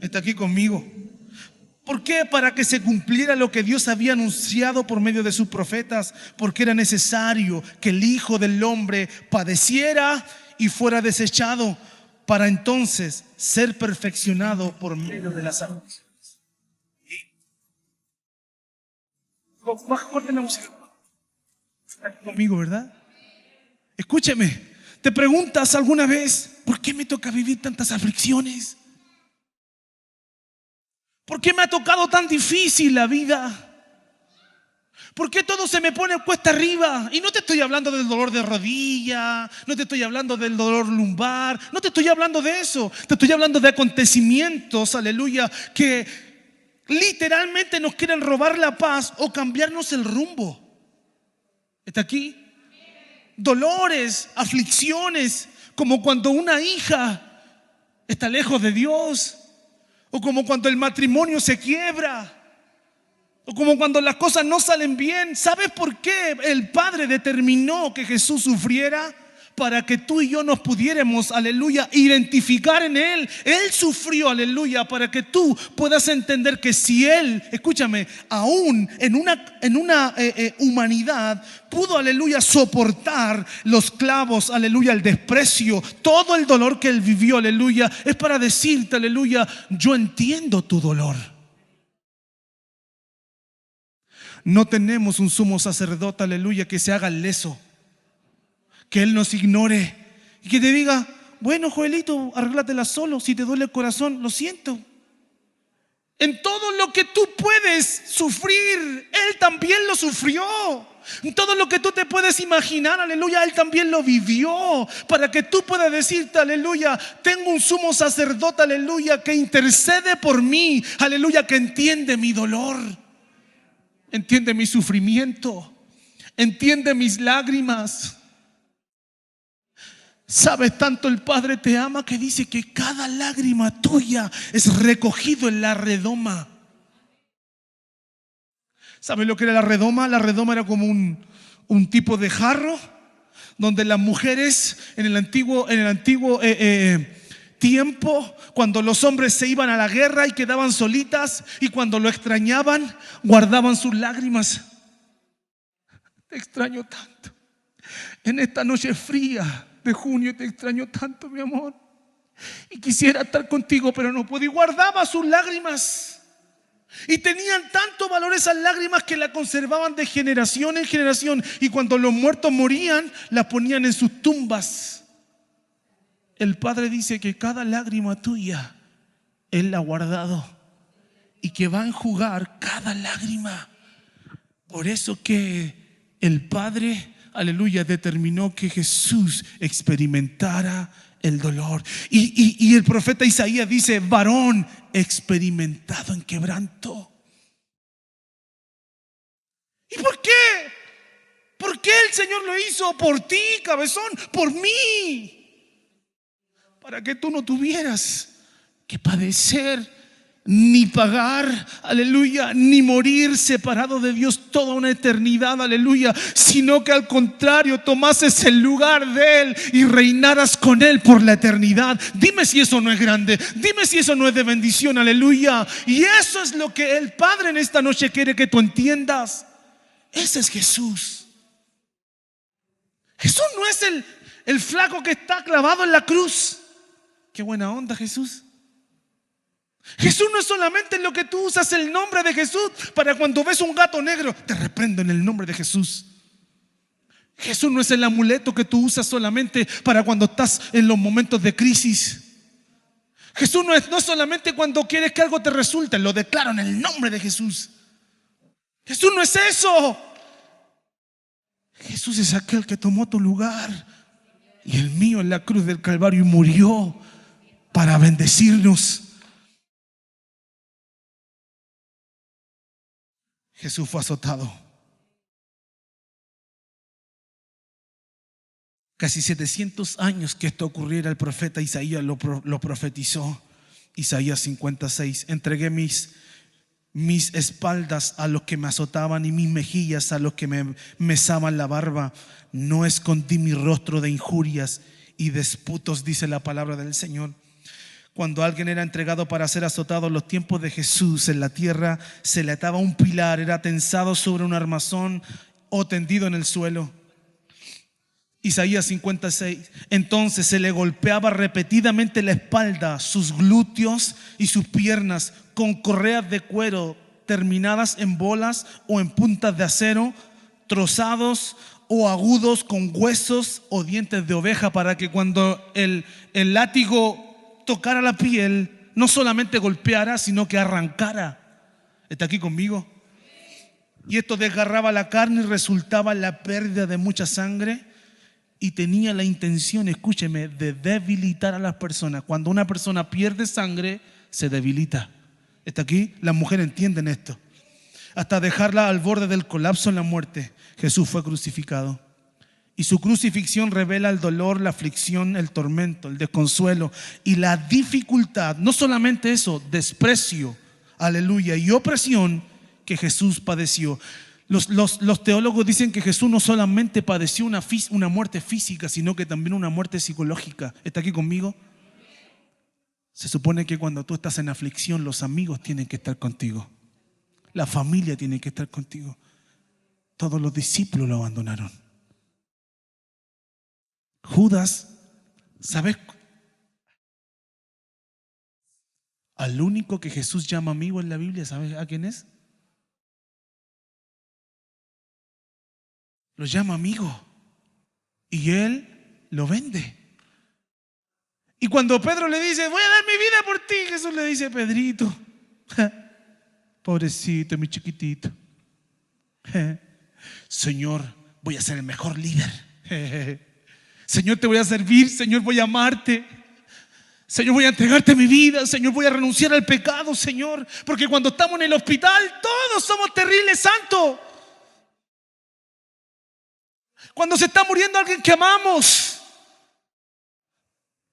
¿Está aquí conmigo? ¿Por qué? Para que se cumpliera lo que Dios había anunciado por medio de sus profetas, porque era necesario que el Hijo del Hombre padeciera y fuera desechado, para entonces ser perfeccionado por medio de la salvación. Corten la música. Está aquí conmigo, ¿verdad? Escúcheme, ¿te preguntas alguna vez por qué me toca vivir tantas aflicciones? ¿Por qué me ha tocado tan difícil la vida? ¿Por qué todo se me pone cuesta arriba? Y no te estoy hablando del dolor de rodilla, no te estoy hablando del dolor lumbar, no te estoy hablando de eso. Te estoy hablando de acontecimientos, aleluya, que literalmente nos quieren robar la paz o cambiarnos el rumbo. ¿Está aquí? Dolores, aflicciones, como cuando una hija está lejos de Dios, o como cuando el matrimonio se quiebra, o como cuando las cosas no salen bien. ¿Sabes por qué el Padre determinó que Jesús sufriera? para que tú y yo nos pudiéramos, aleluya, identificar en Él. Él sufrió, aleluya, para que tú puedas entender que si Él, escúchame, aún en una humanidad pudo, aleluya, soportar los clavos, aleluya, el desprecio, todo el dolor que Él vivió, aleluya, es para decirte, aleluya, yo entiendo tu dolor. No tenemos un sumo sacerdote, aleluya, que se haga leso, que Él nos ignore y que te diga, bueno, Joelito, arréglatela solo. Si te duele el corazón, lo siento. En todo lo que tú puedes sufrir, Él también lo sufrió. En todo lo que tú te puedes imaginar, aleluya, Él también lo vivió. Para que tú puedas decirte, aleluya, tengo un sumo sacerdote, aleluya, que intercede por mí, aleluya, que entiende mi dolor, entiende mi sufrimiento, entiende mis lágrimas. Sabes, tanto el Padre te ama que dice que cada lágrima tuya es recogido en la redoma. ¿Sabes lo que era la redoma? La redoma era como un tipo de jarro donde las mujeres en el antiguo tiempo, cuando los hombres se iban a la guerra y quedaban solitas, y cuando lo extrañaban, guardaban sus lágrimas. Te extraño tanto. En esta noche fría de junio te extraño tanto, mi amor, y quisiera estar contigo, pero no puedo. Y guardaba sus lágrimas, y tenían tanto valor esas lágrimas que las conservaban de generación en generación, y cuando los muertos morían, las ponían en sus tumbas. El Padre dice que cada lágrima tuya Él la ha guardado y que va a enjugar cada lágrima. Por eso que el Padre, aleluya, determinó que Jesús experimentara el dolor. Y el profeta Isaías dice, varón experimentado en quebranto. ¿Y por qué? ¿Por qué el Señor lo hizo? Por ti, cabezón, por mí. Para que tú no tuvieras que padecer, ni pagar, aleluya, ni morir separado de Dios toda una eternidad, aleluya, sino que al contrario tomases el lugar de Él y reinaras con Él por la eternidad. Dime si eso no es grande, dime si eso no es de bendición, aleluya. Y eso es lo que el Padre en esta noche quiere que tú entiendas. Ese es Jesús. Jesús no es el flaco que está clavado en la cruz. Qué buena onda, Jesús. Jesús no es solamente en lo que tú usas el nombre de Jesús para cuando ves un gato negro, te reprendo en el nombre de Jesús. Jesús no es el amuleto que tú usas solamente para cuando estás en los momentos de crisis. Jesús no es solamente cuando quieres que algo te resulte, lo declaro en el nombre de Jesús. Jesús no es eso. Jesús es aquel que tomó tu lugar y el mío en la cruz del Calvario y murió para bendecirnos. Jesús fue azotado. Casi 700 años que esto ocurriera, el profeta Isaías lo profetizó. Isaías 56. Entregué mis espaldas a los que me azotaban y mis mejillas a los que me mesaban la barba. No escondí mi rostro de injurias y disputos, dice la palabra del Señor. Cuando alguien era entregado para ser azotado, en los tiempos de Jesús en la tierra, se le ataba un pilar, era tensado sobre un armazón o tendido en el suelo. Isaías 56. Entonces se le golpeaba repetidamente la espalda, sus glúteos y sus piernas con correas de cuero terminadas en bolas o en puntas de acero, trozados o agudos con huesos o dientes de oveja, para que cuando el látigo tocara la piel, no solamente golpeara, sino que arrancara. ¿Está aquí conmigo? Y esto desgarraba la carne y resultaba en la pérdida de mucha sangre, y tenía la intención, escúcheme, de debilitar a las personas. Cuando una persona pierde sangre, se debilita. ¿Está aquí? Las mujeres entienden esto. Hasta dejarla al borde del colapso en la muerte. Jesús fue crucificado. Y su crucifixión revela el dolor, la aflicción, el tormento, el desconsuelo y la dificultad. No solamente eso, desprecio, aleluya, y opresión que Jesús padeció. Los teólogos dicen que Jesús no solamente padeció una muerte física, sino que también una muerte psicológica. ¿Está aquí conmigo? Se supone que cuando tú estás en aflicción, los amigos tienen que estar contigo. La familia tiene que estar contigo. Todos los discípulos lo abandonaron. Judas, ¿sabes? Al único que Jesús llama amigo en la Biblia, ¿sabes a quién es? Lo llama amigo y él lo vende. Y cuando Pedro le dice, voy a dar mi vida por ti, Jesús le dice, Pedrito, pobrecito, mi chiquitito, Señor, voy a ser el mejor líder. Señor, te voy a servir. Señor, voy a amarte. Señor, voy a entregarte mi vida. Señor, voy a renunciar al pecado, Señor, porque cuando estamos en el hospital todos somos terribles santos. Cuando se está muriendo alguien que amamos,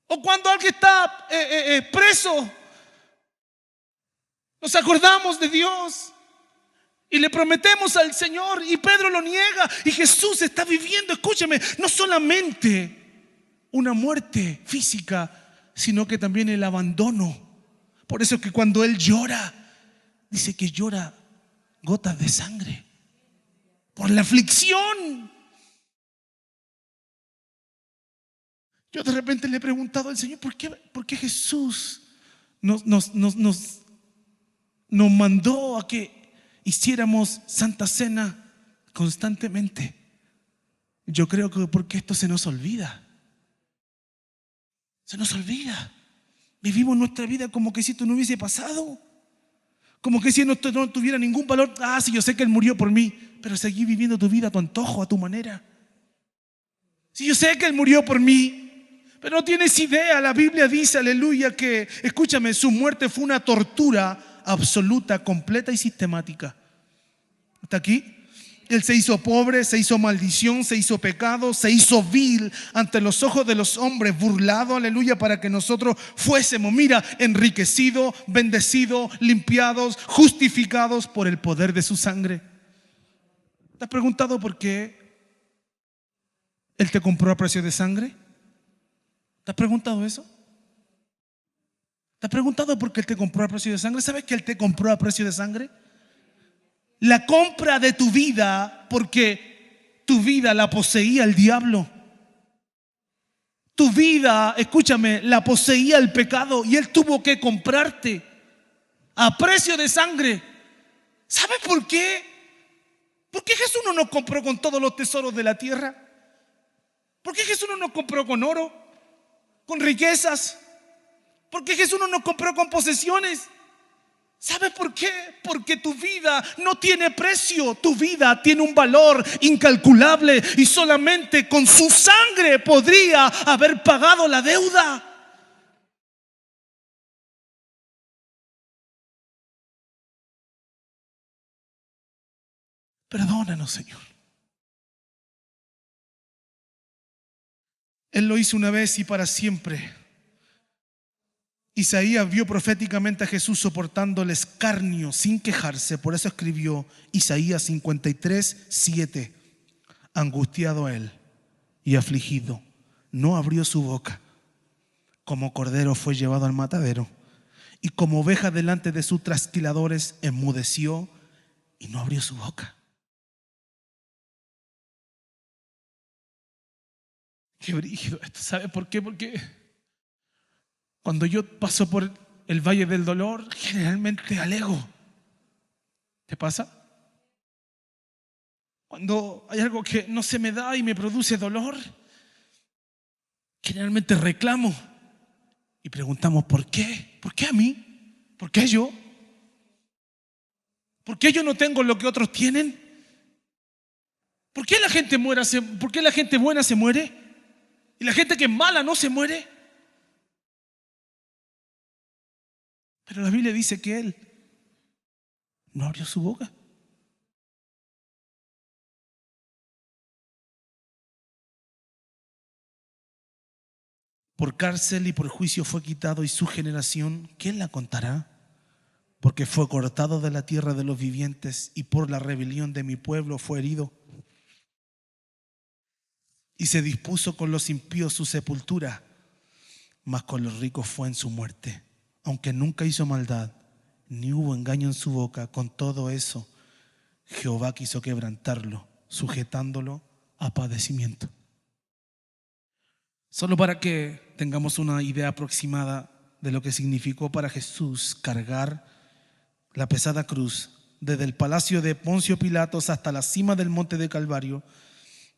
o cuando alguien está preso, nos acordamos de Dios y le prometemos al Señor, y Pedro lo niega, y Jesús está viviendo, escúcheme, no solamente una muerte física, sino que también el abandono. Por eso es que cuando Él llora, dice que llora gotas de sangre por la aflicción. Yo de repente le he preguntado al Señor, ¿por qué Jesús nos mandó a que hiciéramos Santa Cena constantemente? Yo creo que porque esto se nos olvida. Se nos olvida. Vivimos nuestra vida como que si esto no hubiese pasado, como que si no tuviera ningún valor. Sí, yo sé que Él murió por mí, pero seguí viviendo tu vida a tu antojo, a tu manera. Sí, yo sé que Él murió por mí, pero no tienes idea. La Biblia dice, aleluya, que, escúchame, su muerte fue una tortura absoluta, completa y sistemática. ¿Está aquí? Él se hizo pobre, se hizo maldición, se hizo pecado, se hizo vil ante los ojos de los hombres, burlado, aleluya, para que nosotros fuésemos, mira, enriquecidos, bendecidos, limpiados, justificados por el poder de su sangre. ¿Te has preguntado por qué Él te compró a precio de sangre? ¿Te has preguntado eso? ¿Te has preguntado por qué Él te compró a precio de sangre? ¿Sabes que Él te compró a precio de sangre? La compra de tu vida, porque tu vida la poseía el diablo. Tu vida, escúchame, la poseía el pecado, y Él tuvo que comprarte a precio de sangre. ¿Sabes por qué? ¿Por qué Jesús no nos compró con todos los tesoros de la tierra? ¿Por qué Jesús no nos compró con oro, con riquezas? ¿Por qué Jesús no nos compró con posesiones? ¿Sabes por qué? Porque tu vida no tiene precio. Tu vida tiene un valor incalculable, y solamente con su sangre podría haber pagado la deuda. Perdónanos, Señor. Él lo hizo una vez y para siempre. Isaías vio proféticamente a Jesús soportando el escarnio sin quejarse. Por eso escribió Isaías 53:7. Angustiado él y afligido, no abrió su boca. Como cordero fue llevado al matadero, y como oveja delante de sus trasquiladores, enmudeció y no abrió su boca. Qué brígido esto. ¿Sabe por qué? Porque cuando yo paso por el valle del dolor, generalmente alego. ¿Te pasa? Cuando hay algo que no se me da y me produce dolor, generalmente reclamo y preguntamos, ¿por qué? ¿Por qué a mí? ¿Por qué yo? ¿Por qué yo no tengo lo que otros tienen? ¿Por qué la gente ¿por qué la gente buena se muere y la gente que es mala no se muere? Pero la Biblia dice que Él no abrió su boca. Por cárcel y por juicio fue quitado, y su generación, ¿quién la contará? porque fue cortado de la tierra de los vivientes y por la rebelión de mi pueblo fue herido. Y se dispuso con los impíos su sepultura, mas con los ricos fue en su muerte. Aunque nunca hizo maldad, ni hubo engaño en su boca, con todo eso Jehová quiso quebrantarlo, sujetándolo a padecimiento. Solo para que tengamos una idea aproximada de lo que significó para Jesús cargar la pesada cruz desde el palacio de Poncio Pilatos hasta la cima del monte de Calvario,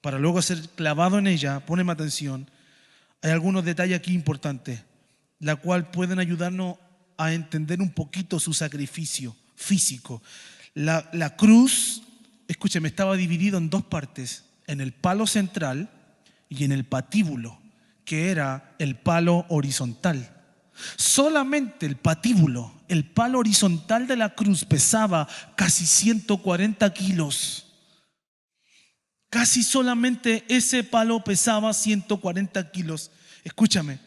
para luego ser clavado en ella. Póneme atención, hay algunos detalles aquí importantes, la cual pueden ayudarnos a entender un poquito su sacrificio físico. La cruz, escúcheme, estaba dividido en dos partes, en el palo central y en el patíbulo, que era el palo horizontal. Solamente el patíbulo, el palo horizontal de la cruz, pesaba casi 140 kilos. Casi solamente ese palo pesaba 140 kilos. Escúchame.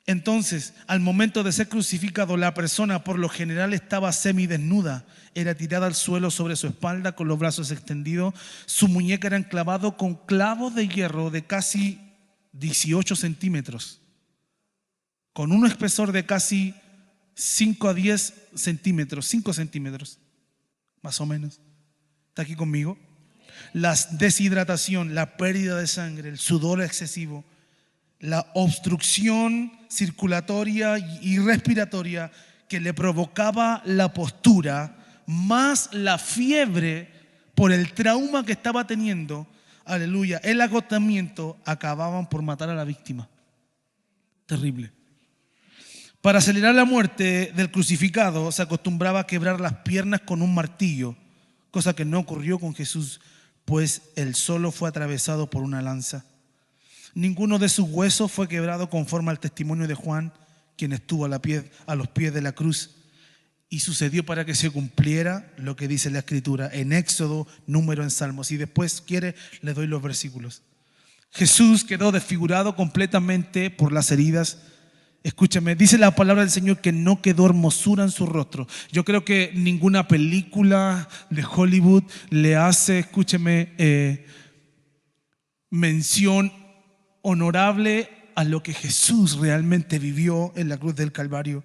Entonces, al momento de ser crucificado, la persona por lo general estaba semidesnuda. Era tirada al suelo sobre su espalda con los brazos extendidos. Su muñeca era enclavado con clavos de hierro de casi 18 centímetros. Con un espesor de casi 5 a 10 centímetros, 5 centímetros, más o menos. ¿Está aquí conmigo? La deshidratación, la pérdida de sangre, el sudor excesivo, la obstrucción circulatoria y respiratoria que le provocaba la postura, más la fiebre por el trauma que estaba teniendo, aleluya, el agotamiento, acababan por matar a la víctima. Terrible. Para acelerar la muerte del crucificado se acostumbraba a quebrar las piernas con un martillo, cosa que no ocurrió con Jesús, pues él solo fue atravesado por una lanza. Ninguno de sus huesos fue quebrado conforme al testimonio de Juan, quien estuvo a los pies de la cruz. Y sucedió para que se cumpliera lo que dice la Escritura en Éxodo, Número, en Salmos. Si después quiere, le doy los versículos. Jesús quedó desfigurado completamente por las heridas. Escúchame, dice la palabra del Señor que no quedó hermosura en su rostro. Yo creo que ninguna película de Hollywood le hace, escúchame, mención honorable a lo que Jesús realmente vivió en la cruz del Calvario.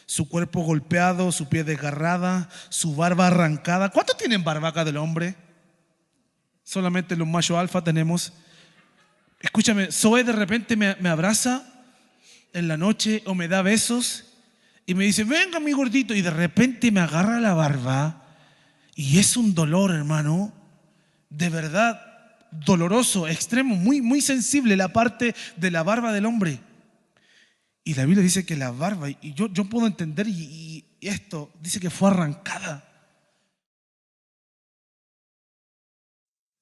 Su cuerpo golpeado, su piel desgarrada, su barba arrancada. ¿Cuántos tienen barba acá del hombre? Solamente los machos alfa tenemos. Escúchame, Zoe de repente me abraza en la noche o me da besos y me dice, venga mi gordito, y de repente me agarra la barba y es un dolor, hermano, de verdad doloroso, extremo, muy, muy sensible la parte de la barba del hombre. Y la Biblia dice que la barba, y yo puedo entender, y esto dice que fue arrancada.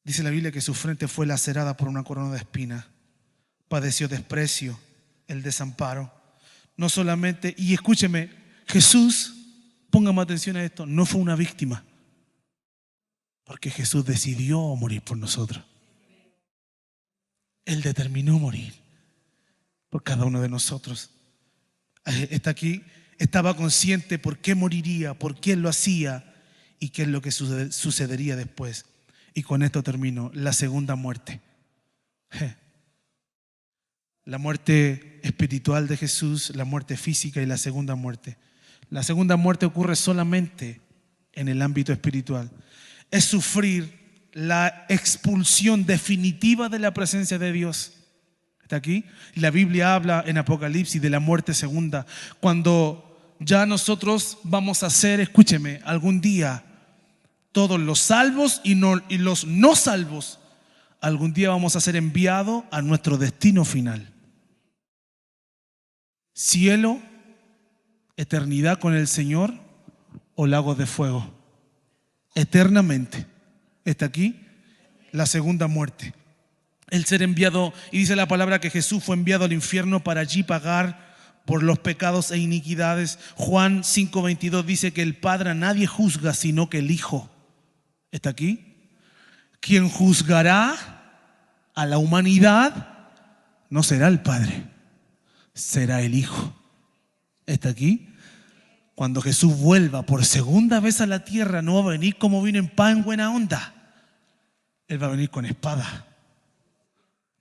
Dice la Biblia que su frente fue lacerada por una corona de espinas. Padeció desprecio, el desamparo. No solamente, y escúcheme, Jesús, póngame atención a esto, no fue una víctima, porque Jesús decidió morir por nosotros. Él determinó morir por cada uno de nosotros. Está aquí, estaba consciente por qué moriría, por quién lo hacía y qué es lo que sucedería después. Y con esto termino, la segunda muerte. La muerte espiritual de Jesús, la muerte física y la segunda muerte. La segunda muerte ocurre solamente en el ámbito espiritual. Es sufrir la expulsión definitiva de la presencia de Dios. ¿Está aquí? La Biblia habla en Apocalipsis de la muerte segunda, cuando ya nosotros vamos a ser, escúcheme, algún día, todos los salvos y los no salvos, algún día vamos a ser enviados a nuestro destino final. Cielo, eternidad con el Señor o lagos de fuego. Eternamente. Está aquí la segunda muerte. El ser enviado, y dice la palabra que Jesús fue enviado al infierno para allí pagar por los pecados e iniquidades. Juan 5:22 dice que el Padre a nadie juzga sino que el Hijo. ¿Está aquí? Quien juzgará a la humanidad no será el Padre, será el Hijo. ¿Está aquí? Cuando Jesús vuelva por segunda vez a la tierra, no va a venir como vino en paz, en buena onda. Él va a venir con espada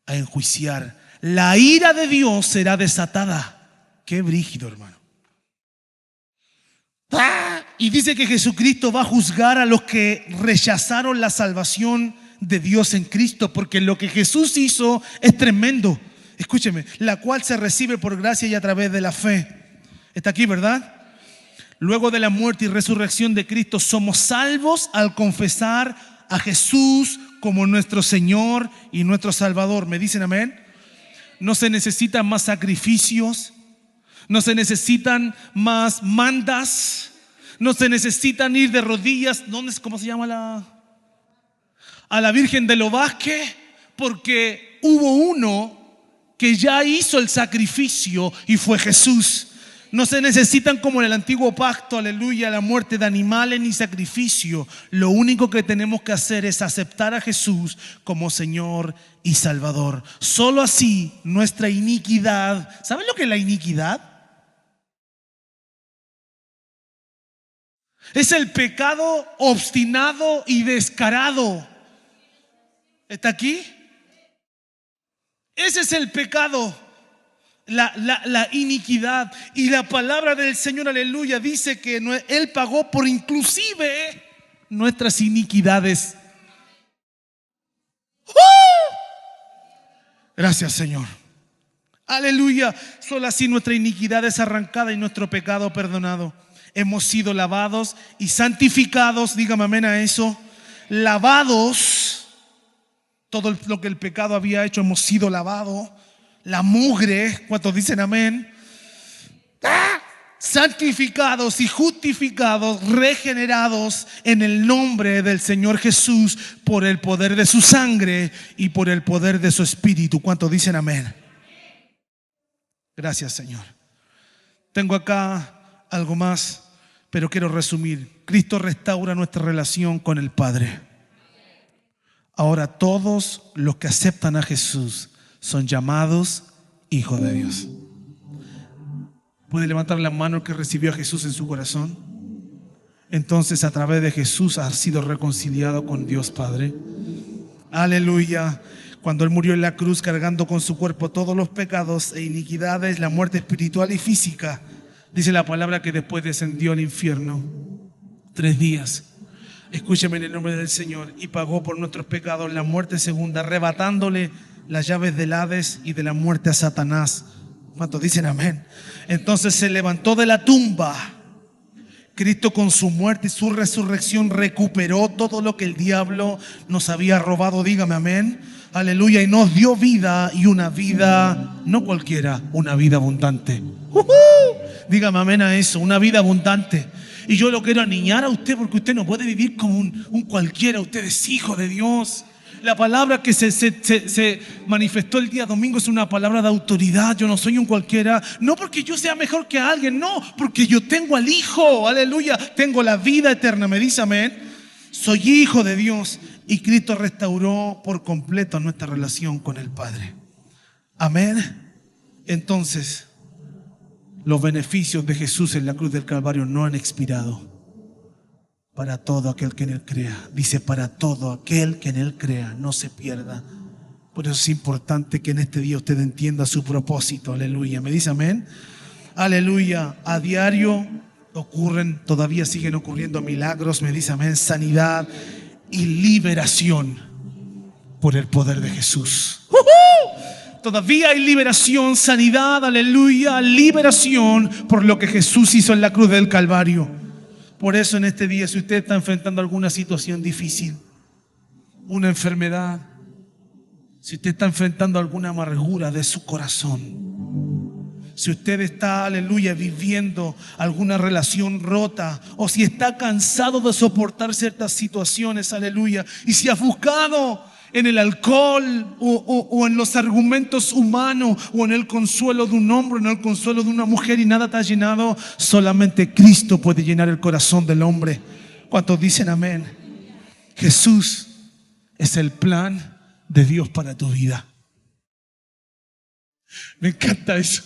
a enjuiciar. La ira de Dios será desatada. Qué brígido, hermano. Y dice que Jesucristo va a juzgar a los que rechazaron la salvación de Dios en Cristo, porque lo que Jesús hizo es tremendo. Escúcheme, la cual se recibe por gracia y a través de la fe. Está aquí, ¿verdad? Luego de la muerte y resurrección de Cristo somos salvos al confesar a Jesús como nuestro Señor y nuestro Salvador. ¿Me dicen amén? No se necesitan más sacrificios, no se necesitan más mandas, no se necesitan ir de rodillas. ¿Cómo se llama a la Virgen de los Vázquez? Porque hubo uno que ya hizo el sacrificio y fue Jesús. No se necesitan como en el antiguo pacto, aleluya, la muerte de animales ni sacrificio. Lo único que tenemos que hacer es aceptar a Jesús como Señor y Salvador. Solo así nuestra iniquidad. ¿Saben lo que es la iniquidad? Es el pecado obstinado y descarado. ¿Está aquí? Ese es el pecado. La iniquidad. Y la palabra del Señor, aleluya, dice que Él pagó por inclusive nuestras iniquidades. Gracias, Señor. Aleluya. Solo así nuestra iniquidad es arrancada y nuestro pecado perdonado. Hemos sido lavados y santificados. Dígame amén a eso. Lavados. Todo lo que el pecado había hecho, hemos sido lavados. La mugre, ¿cuántos dicen amén? Santificados y justificados, regenerados en el nombre del Señor Jesús por el poder de su sangre y por el poder de su espíritu. ¿Cuántos dicen amén? Gracias, Señor. Tengo acá algo más, pero quiero resumir. Cristo restaura nuestra relación con el Padre. Ahora todos los que aceptan a Jesús son llamados hijos de Dios. ¿Puede levantar la mano el que recibió a Jesús en su corazón? Entonces a través de Jesús ha sido reconciliado con Dios Padre. Aleluya. Cuando Él murió en la cruz cargando con su cuerpo todos los pecados e iniquidades, la muerte espiritual y física, dice la palabra que después descendió al infierno 3 días. Escúcheme en el nombre del Señor. Y pagó por nuestros pecados la muerte segunda, arrebatándole las llaves del Hades y de la muerte a Satanás. ¿Cuántos dicen amén? Entonces se levantó de la tumba. Cristo con su muerte y su resurrección recuperó todo lo que el diablo nos había robado. Dígame amén. Aleluya. Y nos dio vida, y una vida, no cualquiera, una vida abundante. Dígame amén a eso, una vida abundante. Y yo lo quiero aniñar a usted, porque usted no puede vivir como un cualquiera. Usted es hijo de Dios. La palabra que se manifestó el día domingo es una palabra de autoridad. Yo no soy un cualquiera, no porque yo sea mejor que alguien, no, porque yo tengo al Hijo, aleluya, tengo la vida eterna. Me dice amén. Soy hijo de Dios y Cristo restauró por completo nuestra relación con el Padre. Amén. Entonces, los beneficios de Jesús en la cruz del Calvario no han expirado. Para todo aquel que en Él crea. Dice, para todo aquel que en Él crea, no se pierda. Por eso es importante que en este día usted entienda su propósito. Aleluya. ¿Me dice amén? Aleluya. A diario todavía siguen ocurriendo milagros. Me dice amén. Sanidad y liberación por el poder de Jesús. Todavía hay liberación, sanidad, aleluya, liberación por lo que Jesús hizo en la cruz del Calvario. Por eso en este día, si usted está enfrentando alguna situación difícil, una enfermedad, si usted está enfrentando alguna amargura de su corazón, si usted está, aleluya, viviendo alguna relación rota, o si está cansado de soportar ciertas situaciones, aleluya, y si has buscado en el alcohol o en los argumentos humanos o en el consuelo de un hombre, en el consuelo de una mujer, y nada te ha llenado, solamente Cristo puede llenar el corazón del hombre. ¿Cuántos dicen amén? Jesús es el plan de Dios para tu vida. Me encanta eso.